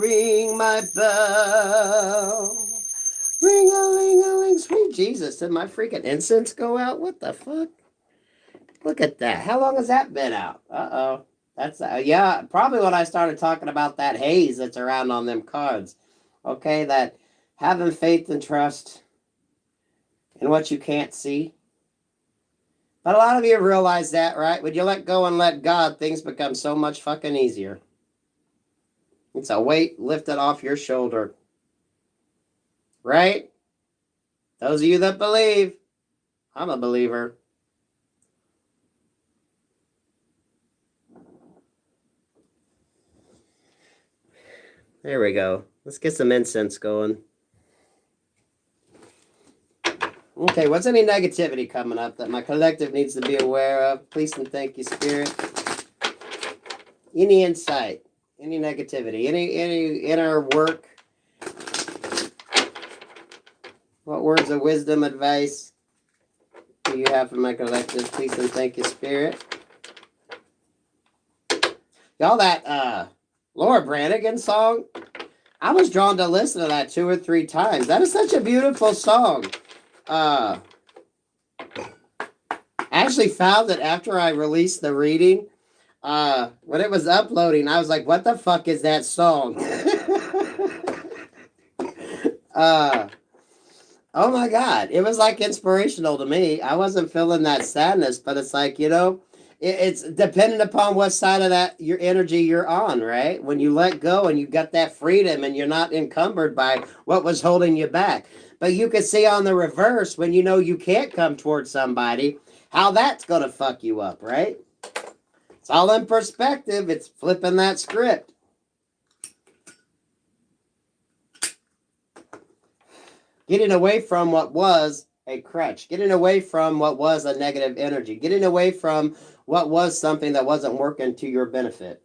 ring my bell. Ring-a-ling-a-ling, sweet Jesus. Did my freaking incense go out? What the fuck? Look at that. How long has that been out? Uh-oh. That's, yeah, probably when I started talking about that haze that's around on them cards. Okay, that having faith and trust in what you can't see. But a lot of you have realized that, right? When you let go and let God, things become so much fucking easier. It's a weight lifted off your shoulder. Right? Those of you that believe, I'm a believer. There we go. Let's get some incense going. Okay, what's any negativity coming up that my collective needs to be aware of? Please and thank you, Spirit. Any insight, any negativity, any inner work. What words of wisdom, advice do you have for my collective? Please and thank you, Spirit. Y'all, that Laura Branigan song, I was drawn to listen to that 2 or 3 times. That is such a beautiful song. I actually found that after I released the reading, when it was uploading, I was like, what the fuck is that song? Oh my God. It was like inspirational to me. I wasn't feeling that sadness, but it's like, you know, it's dependent upon what side of that your energy you're on, right? When you let go and you got that freedom and you're not encumbered by what was holding you back. But you can see on the reverse, when you know you can't come towards somebody, how that's going to fuck you up, right? It's all in perspective. It's flipping that script. Getting away from what was a crutch. Getting away from what was a negative energy. Getting away from what was something that wasn't working to your benefit.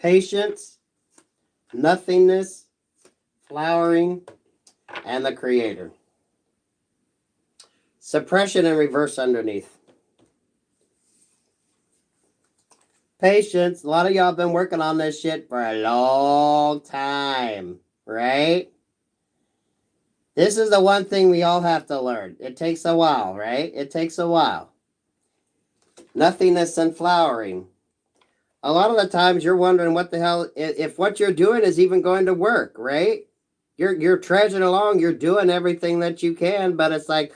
patience, nothingness, flowering, and the creator. Suppression in reverse underneath. Patience. A lot of y'all have been working on this shit for a long time, right? This is the one thing we all have to learn. It takes a while, right? It takes a while. Nothingness and flowering. A lot of the times you're wondering what the hell, if what you're doing is even going to work, right? You're trudging along, you're doing everything that you can, but it's like,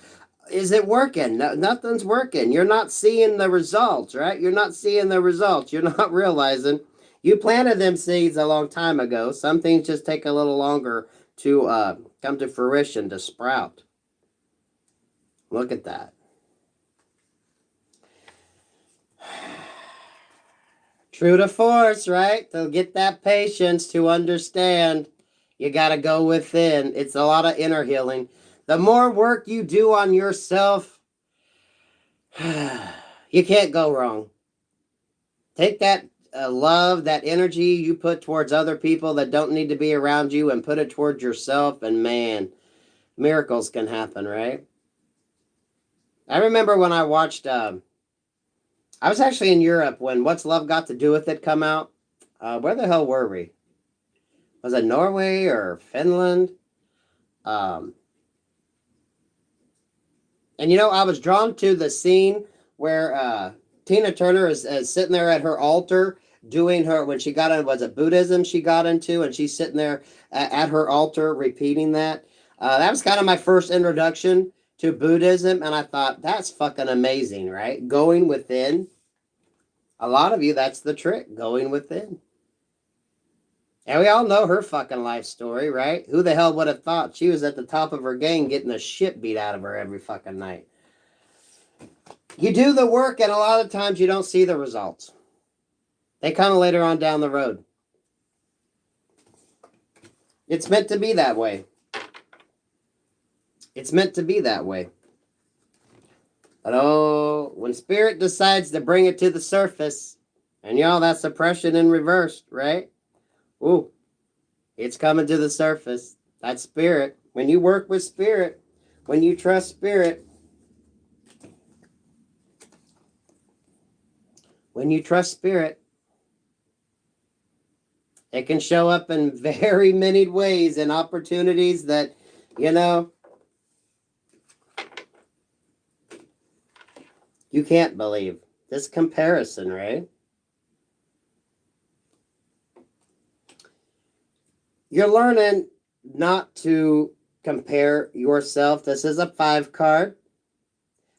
is it working? No, nothing's working. You're not seeing the results, right? You're not seeing the results. You're not realizing you planted them seeds a long time ago. Some things just take a little longer to come to fruition, to sprout. Look at that. True to force, right? To get that patience, to understand, you got to go within. It's a lot of inner healing. The more work you do on yourself, you can't go wrong. Take that love, that energy you put towards other people that don't need to be around you, and put it towards yourself, and man, miracles can happen, right? I remember when I watched, I was actually in Europe when What's Love Got to Do with It come out. Where the hell were we? Was it Norway or Finland? And you know, I was drawn to the scene where Tina Turner is sitting there at her altar doing her, when she got in, was it Buddhism she got into? And she's sitting there at her altar repeating that. That was kind of my first introduction to Buddhism. And I thought, that's fucking amazing, right? Going within. A lot of you, that's the trick, going within. And we all know her fucking life story, right? Who the hell would have thought she was at the top of her game getting the shit beat out of her every fucking night? You do the work, and a lot of times you don't see the results. They come later on down the road. It's meant to be that way. It's meant to be that way. But oh, when spirit decides to bring it to the surface, and y'all, that's suppression in reverse, right? Ooh, it's coming to the surface. That's spirit. When you work with spirit, when you trust spirit, it can show up in very many ways and opportunities that, you know, you can't believe. This comparison, right? You're learning not to compare yourself. This is a 5 card.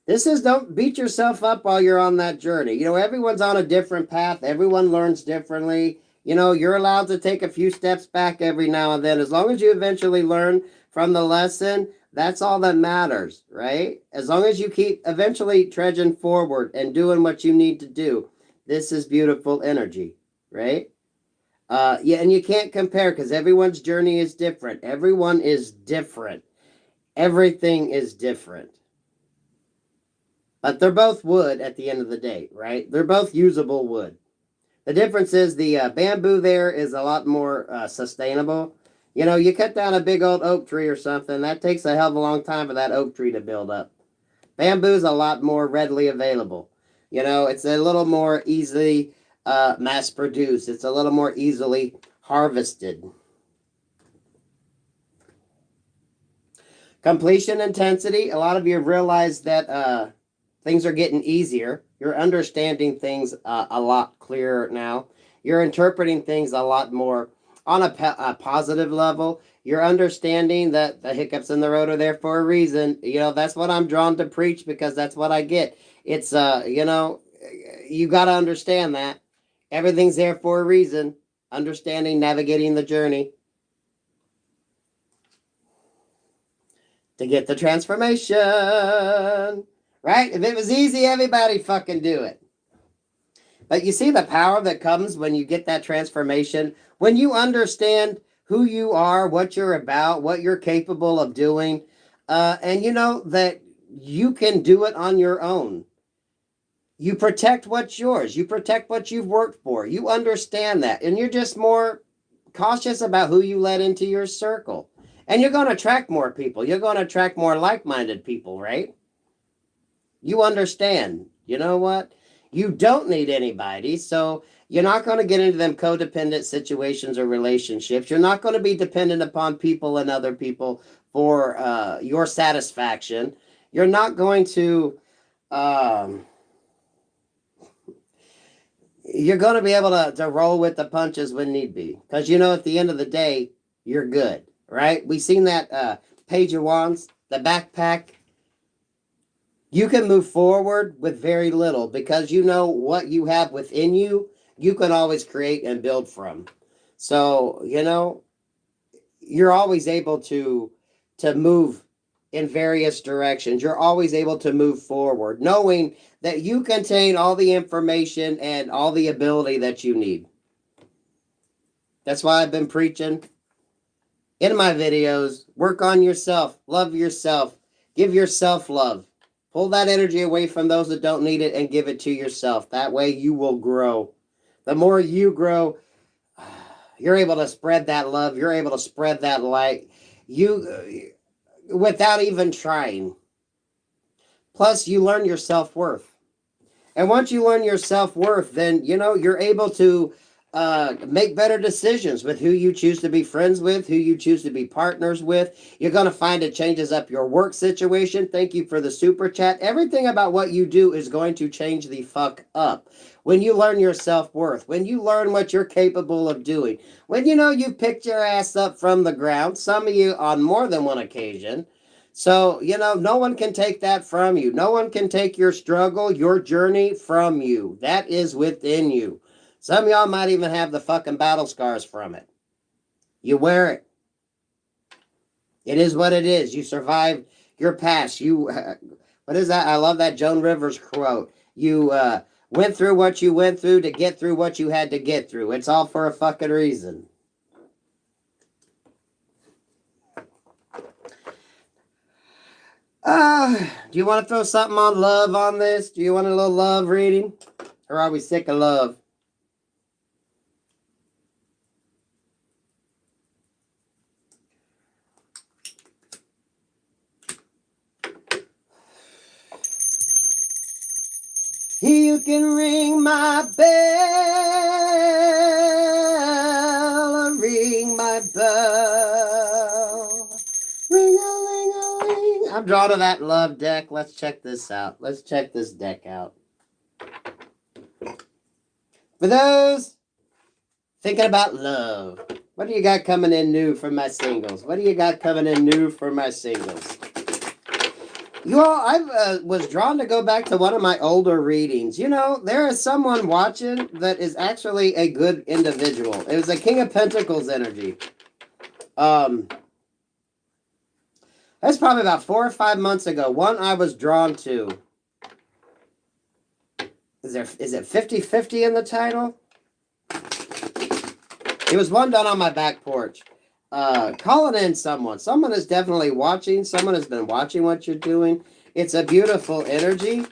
This is, don't beat yourself up while you're on that journey. You know, everyone's on a different path. Everyone learns differently. You know, you're allowed to take a few steps back every now and then. As long as you eventually learn from the lesson, that's all that matters, right? As long as you keep eventually trudging forward and doing what you need to do. This is beautiful energy, right? Yeah, and you can't compare because everyone's journey is different. Everyone is different. Everything is different. But they're both wood at the end of the day, right? They're both usable wood. The difference is the bamboo there is a lot more sustainable. You know, you cut down a big old oak tree or something, that takes a hell of a long time for that oak tree to build up. Bamboo's a lot more readily available. You know, it's a little more easily mass produced. It's a little more easily harvested. Completion intensity. A lot of you have realized that things are getting easier. You're understanding things a lot clearer now. You're interpreting things a lot more on a positive level. You're understanding that the hiccups in the road are there for a reason. You know, that's what I'm drawn to preach because that's what I get. It's, you know, you got to understand that. Everything's there for a reason. Understanding, navigating the journey. To get the transformation. Right? If it was easy, everybody fucking do it. But you see the power that comes when you get that transformation? When you understand who you are, what you're about, what you're capable of doing, and you know that you can do it on your own. You protect what's yours. You protect what you've worked for. You understand that. And you're just more cautious about who you let into your circle. And you're going to attract more people. You're going to attract more like-minded people, right? You understand. You know what? You don't need anybody. So you're not going to get into them codependent situations or relationships. You're not going to be dependent upon people and other people for your satisfaction. You're not going to... you're going to be able to roll with the punches when need be. Because, at the end of the day, you're good, right? We've seen that Page of Wands, the backpack. You can move forward with very little because you know what you have within you, you can always create and build from. So, you're always able to move in various directions. You're always able to move forward, knowing that you contain all the information and all the ability that you need. That's why I've been preaching in my videos. Work on yourself. Love yourself. Give yourself love. Pull that energy away from those that don't need it and give it to yourself. That way you will grow. The more you grow, you're able to spread that love. You're able to spread that light. Without even trying. Plus, you learn your self-worth. And once you learn your self-worth, then, you're able to make better decisions with who you choose to be friends with, who you choose to be partners with. You're going to find it changes up your work situation. Thank you for the super chat. Everything about what you do is going to change the fuck up. When you learn your self-worth, when you learn what you're capable of doing, when you picked your ass up from the ground, some of you on more than one occasion. So, no one can take that from you. No one can take your struggle, your journey from you. That is within you. Some of y'all might even have the fucking battle scars from it. You wear it. It is what it is. You survived your past. What is that? I love that Joan Rivers quote. You went through what you went through to get through what you had to get through. It's all for a fucking reason. Do you want to throw something on love on this? Do you want a little love reading? Or are we sick of love? You can ring my bell, ring my bell, ring-a-ling-a-ling. I'm drawn to that love deck. Let's check this out. Let's check this deck out. For those thinking about love, what do you got coming in new for my singles? What do you got coming in new for my singles? You all, I was drawn to go back to one of my older readings. There is someone watching that is actually a good individual. It was a King of Pentacles energy. That's probably about 4 or 5 months ago. One I was drawn to. Is it 50-50 in the title? It was one done on my back porch. Calling in someone. Someone is definitely watching. Someone has been watching what you're doing. It's a beautiful energy.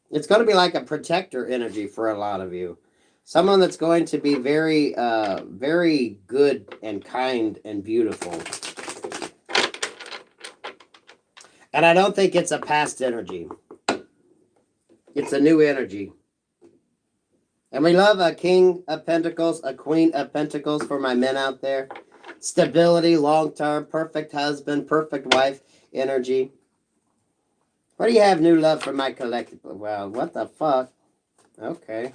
It's going to be like a protector energy for a lot of you. Someone that's going to be very, very good and kind and beautiful. And I don't think it's a past energy. It's a new energy. And we love a King of Pentacles, a Queen of Pentacles for my men out there. Stability, long-term, perfect husband, perfect wife energy. What do you have new love for my collective? Well, what the fuck? Okay.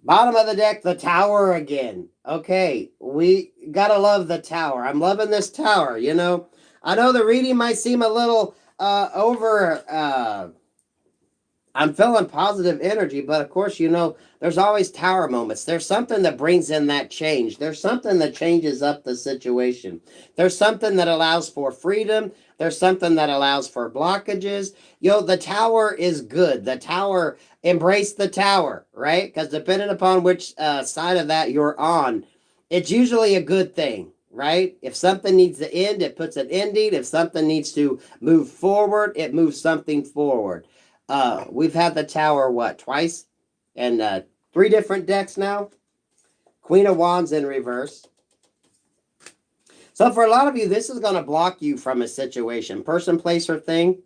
Bottom of the deck, the Tower again. Okay, we gotta love the Tower. I'm loving this Tower, I know the reading might seem a little I'm feeling positive energy, but of course, there's always tower moments. There's something that brings in that change. There's something that changes up the situation. There's something that allows for freedom. There's something that allows for blockages. The tower is good. The tower, embrace the tower, right? Because depending upon which side of that you're on, it's usually a good thing, right? If something needs to end, it puts an ending. If something needs to move forward, it moves something forward. We've had the Tower, what, twice? And 3 different decks now? Queen of Wands in reverse. So for a lot of you, this is going to block you from a situation, person, place, or thing.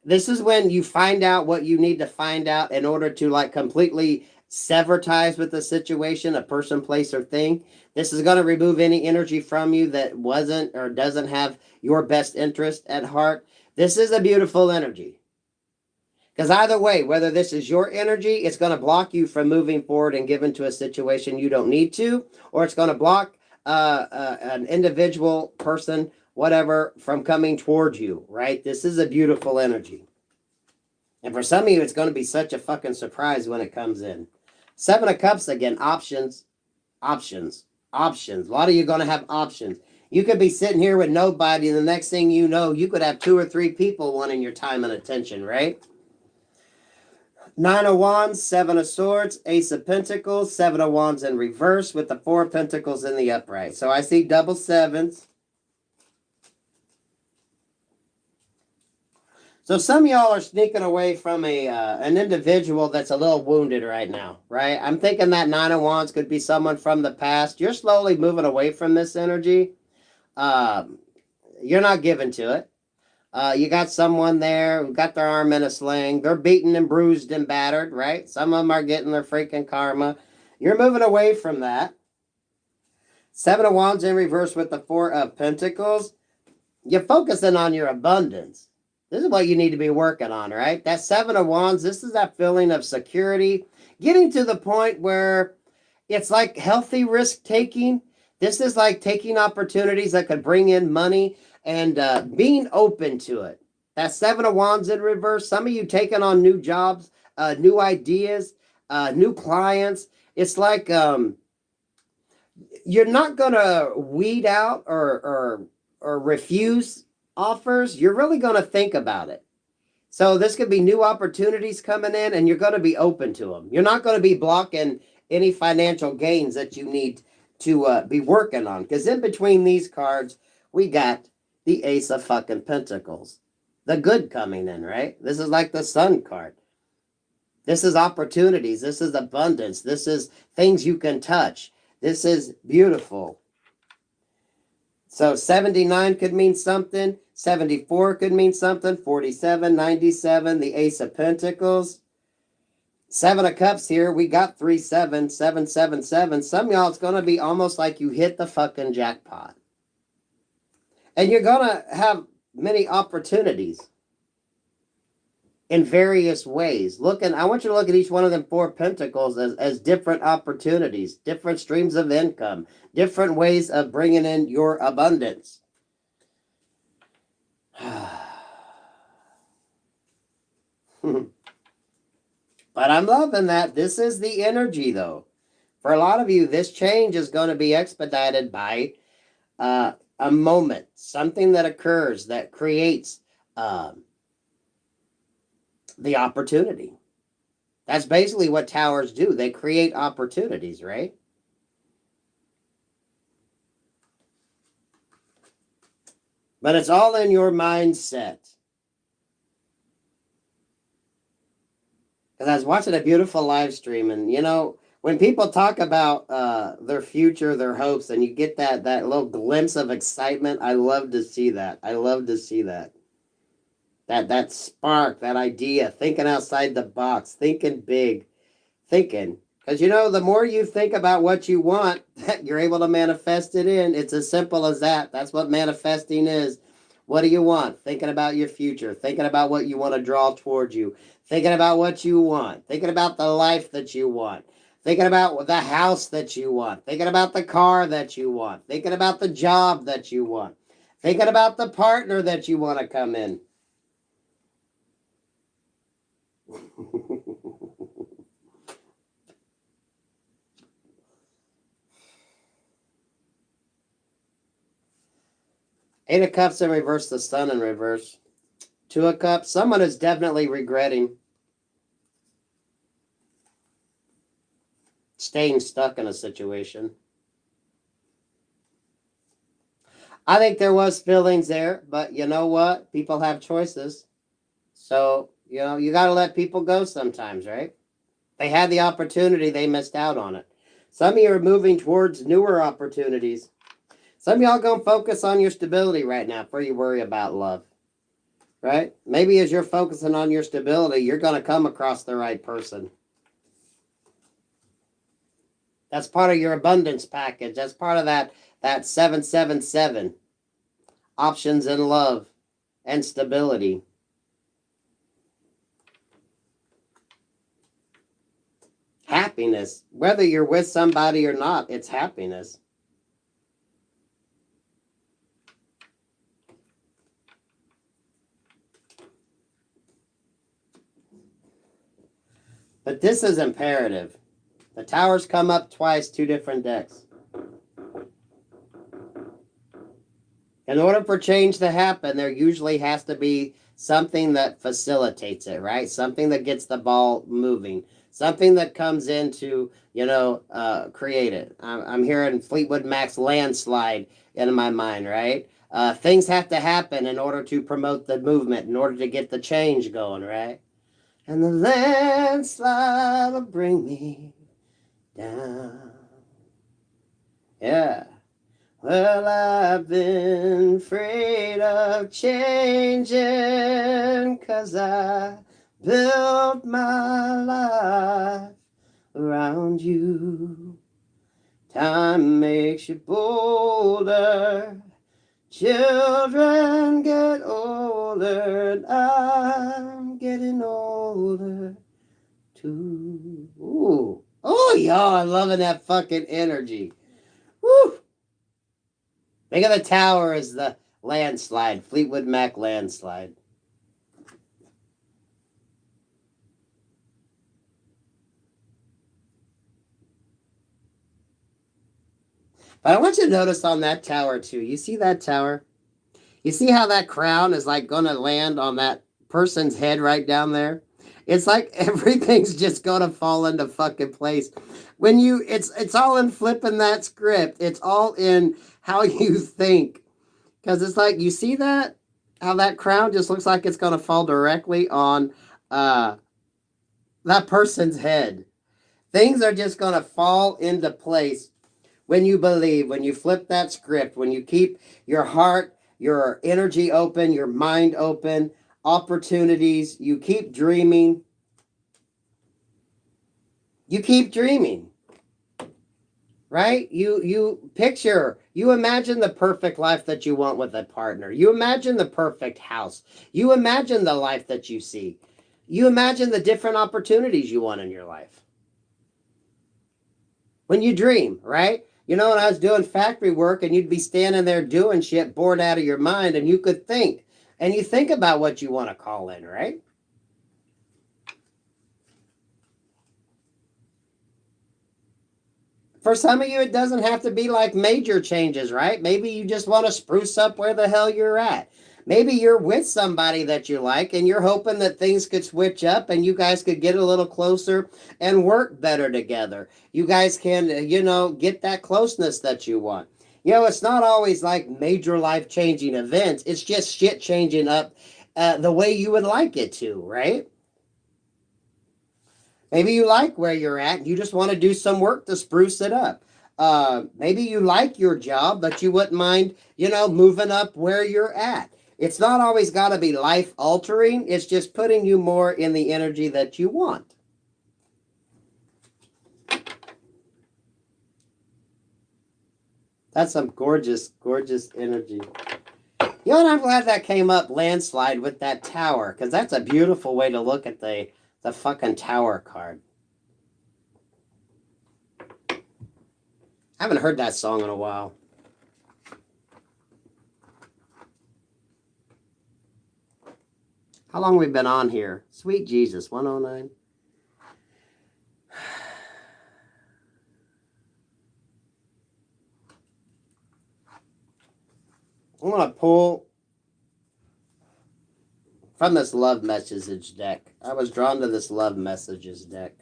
This is when you find out what you need to find out in order to like completely sever ties with the situation, a person, place, or thing. This is going to remove any energy from you that wasn't or doesn't have your best interest at heart. This is a beautiful energy. Because either way, whether this is your energy, it's going to block you from moving forward and give into a situation you don't need to, or it's going to block an individual person, whatever, from coming towards you, right? This is a beautiful energy. And for some of you, it's going to be such a fucking surprise when it comes in. 7 of Cups again, options, options, options. A lot of you are going to have options. You could be sitting here with nobody, and the next thing you know, you could have 2 or 3 people wanting your time and attention, right? 9 of Wands, 7 of Swords, Ace of Pentacles, 7 of Wands in reverse with the 4 of Pentacles in the upright. So I see double sevens. So some of y'all are sneaking away from an individual that's a little wounded right now, right? I'm thinking that 9 of Wands could be someone from the past. You're slowly moving away from this energy. You're not given to it. You got someone there who got their arm in a sling. They're beaten and bruised and battered, right? Some of them are getting their freaking karma. You're moving away from that. 7 of Wands in reverse with the 4 of Pentacles. You're focusing on your abundance. This is what you need to be working on, right? That 7 of Wands, this is that feeling of security. Getting to the point where it's like healthy risk taking. This is like taking opportunities that could bring in money and being open to it. That 7 of Wands in reverse. Some of you taking on new jobs, new ideas, new clients. It's like you're not going to weed out or refuse offers. You're really going to think about it. So this could be new opportunities coming in, and you're going to be open to them. You're not going to be blocking any financial gains that you need to be working on. Because in between these cards, we got the Ace of fucking Pentacles. The good coming in, right? This is like the Sun card. This is opportunities. This is abundance. This is things you can touch. This is beautiful. So 79 could mean something. 74 could mean something. 47, 97, the Ace of Pentacles. 7 of Cups here. We got 3, 7, 7, 7, 7. Some of y'all, it's going to be almost like you hit the fucking jackpot. And you're going to have many opportunities in various ways. I want you to look at each one of them 4 pentacles as different opportunities, different streams of income, different ways of bringing in your abundance. But I'm loving that. This is the energy, though. For a lot of you, this change is going to be expedited by a moment, something that occurs that creates the opportunity. That's basically what towers do. They create opportunities, right? But it's all in your mindset. Because I was watching a beautiful live stream, and when people talk about their future, their hopes, and you get that little glimpse of excitement, I love to see that. I love to see that. That spark, that idea, thinking outside the box, thinking big, thinking. Because the more you think about what you want, you're able to manifest it in. It's as simple as that. That's what manifesting is. What do you want? Thinking about your future, thinking about what you want to draw towards you, thinking about what you want, thinking about the life that you want, thinking about the house that you want, thinking about the car that you want, thinking about the job that you want, thinking about the partner that you want to come in. Eight of Cups in reverse, the Sun in reverse. 2 of Cups, someone is definitely regretting staying stuck in a situation. I think there was feelings there, but you know what? People have choices. So, you got to let people go sometimes, right? They had the opportunity, they missed out on it. Some of you are moving towards newer opportunities. Some of y'all going to focus on your stability right now before you worry about love, right? Maybe as you're focusing on your stability, you're going to come across the right person. That's part of your abundance package. That's part of that 777. Options in love and stability. Happiness. Whether you're with somebody or not, it's happiness. But this is imperative. The towers come up twice, 2 different decks. In order for change to happen, there usually has to be something that facilitates it, right? Something that gets the ball moving. Something that comes in to, create it. I'm hearing Fleetwood Mac's Landslide in my mind, right? Things have to happen in order to promote the movement, in order to get the change going, right? And the landslide will bring me down. Yeah. Well, I've been afraid of changing 'cause I built my life around you. Time makes you bolder. Children get older, and I'm getting older too. Ooh. Oh, y'all are loving that fucking energy. Woo! Think of the tower as the landslide, Fleetwood Mac landslide. But I want you to notice on that tower too. You see that tower? You see how that crown is like going to land on that person's head right down there? It's like everything's just going to fall into fucking place. When it's all in flipping that script. It's all in how you think. Because it's like, you see that? How that crown just looks like it's going to fall directly on that person's head. Things are just going to fall into place when you believe, when you flip that script, when you keep your heart, your energy open, your mind open, opportunities, you keep dreaming. You keep dreaming. Right? You picture, you imagine the perfect life that you want with a partner. You imagine the perfect house. You imagine the life that you see. You imagine the different opportunities you want in your life. When you dream, right? When I was doing factory work and you'd be standing there doing shit, bored out of your mind, and you could think. And you think about what you want to call in, right? For some of you, it doesn't have to be like major changes, right? Maybe you just want to spruce up where the hell you're at. Maybe you're with somebody that you like and you're hoping that things could switch up and you guys could get a little closer and work better together. You guys can, get that closeness that you want. It's not always like major life changing events. It's just shit changing up the way you would like it to, right? Maybe you like where you're at and you just want to do some work to spruce it up. Maybe you like your job, but you wouldn't mind, moving up where you're at. It's not always got to be life altering. It's just putting you more in the energy that you want. That's some gorgeous, gorgeous energy. And I'm glad that came up, landslide, with that tower, because that's a beautiful way to look at the fucking tower card. I haven't heard that song in a while. How long have we been on here? Sweet Jesus, 109. I'm going to pull from this love message deck. I was drawn to this love messages deck.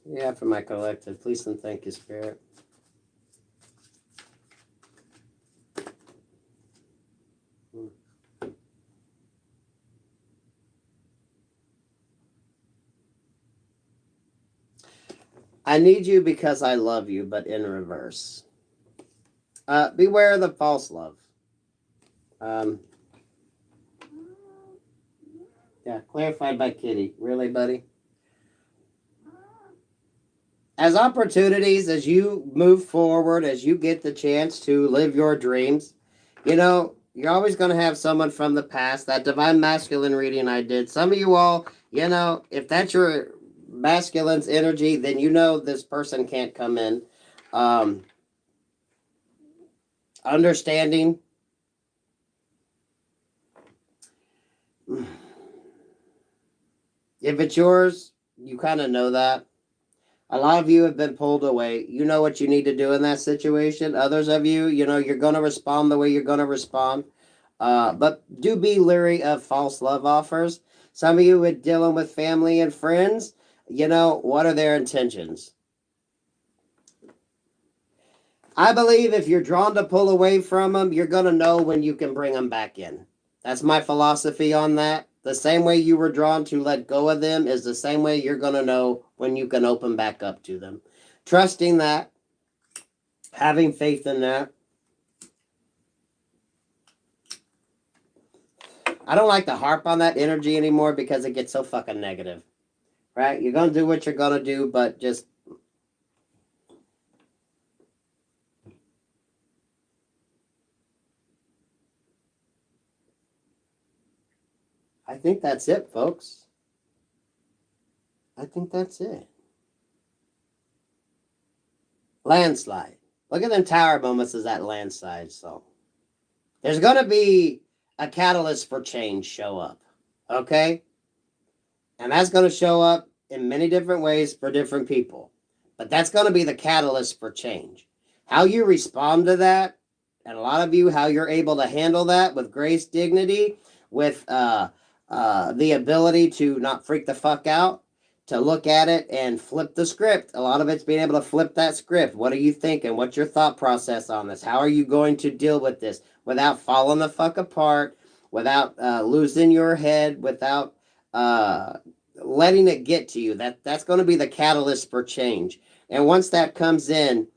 Yeah, for my collective. Please and thank you, Spirit. I need you because I love you, but in reverse. Beware of the false love. Yeah, clarified by Kitty. Really, buddy? As opportunities, as you move forward, as you get the chance to live your dreams, you know, you're always going to have someone from the past. That divine masculine reading I did. Some of you all, you know, if that's your masculine's energy, then you know this person can't come in. Understanding. If it's yours, you kind of know that. A lot of you have been pulled away. You know what you need to do in that situation. Others of you, you know, you're going to respond the way you're going to respond. But do be leery of false love offers. Some of you with dealing with family and friends, you know, what are their intentions? I believe if you're drawn to pull away from them, you're going to know when you can bring them back in. That's my philosophy on that. The same way you were drawn to let go of them is the same way you're going to know when you can open back up to them. Trusting that, having faith in that. I don't like to harp on that energy anymore because it gets so fucking negative. Right? You're going to do what you're going to do, but just... I think that's it, folks. I think that's it. Landslide. Look at them tower moments as that landslide. So there's going to be a catalyst for change show up. Okay? And that's going to show up in many different ways for different people. But that's going to be the catalyst for change. How you respond to that, and a lot of you, how you're able to handle that with grace, dignity, with the ability to not freak the fuck out, to look at it and flip the script. A lot of it's being able to flip that script. What are you thinking? What's your thought process on this? How are you going to deal with this without falling the fuck apart, without losing your head, without letting it get to you? That's going to be the catalyst for change. And once that comes in,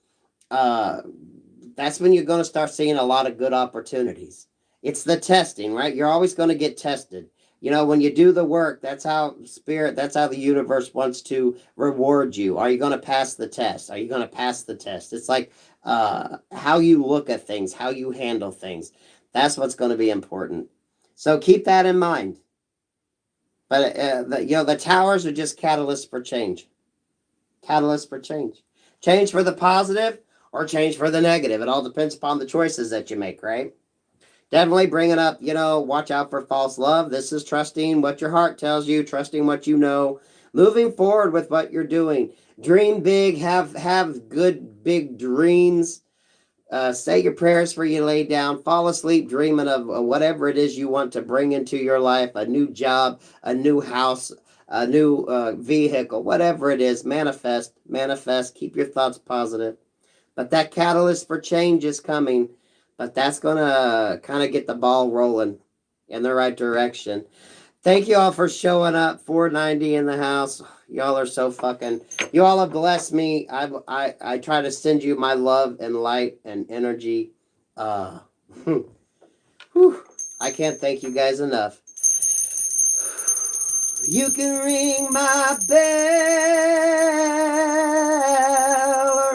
that's when you're going to start seeing a lot of good opportunities. It's the testing, right? You're always going to get tested. You know, when you do the work, that's how spirit, that's how the universe wants to reward you. Are you going to pass the test? Are you going to pass the test? It's like how you look at things, how you handle things. That's what's going to be important. So keep that in mind. But, the towers are just catalysts for change. Catalysts for change. Change for the positive or change for the negative. It all depends upon the choices that you make, right? Definitely bringing up, watch out for false love. This is trusting what your heart tells you, trusting what you know, moving forward with what you're doing. Dream big, have good big dreams. Say your prayers before you lay down. Fall asleep dreaming of whatever it is you want to bring into your life, a new job, a new house, a new vehicle, whatever it is. Manifest, keep your thoughts positive. But that catalyst for change is coming. But that's going to kind of get the ball rolling in the right direction. Thank you all for showing up. 490 in the house. Y'all are so fucking... You all have blessed me. I try to send you my love and light and energy. I can't thank you guys enough. You can ring my bell.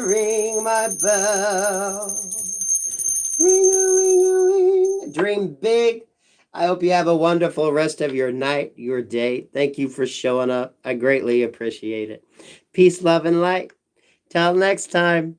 Ring my bell. Ring-a-ling-a-ling. Dream big. I hope you have a wonderful rest of your night, your day. Thank you for showing up. I greatly appreciate it. Peace, love, and light. Till next time.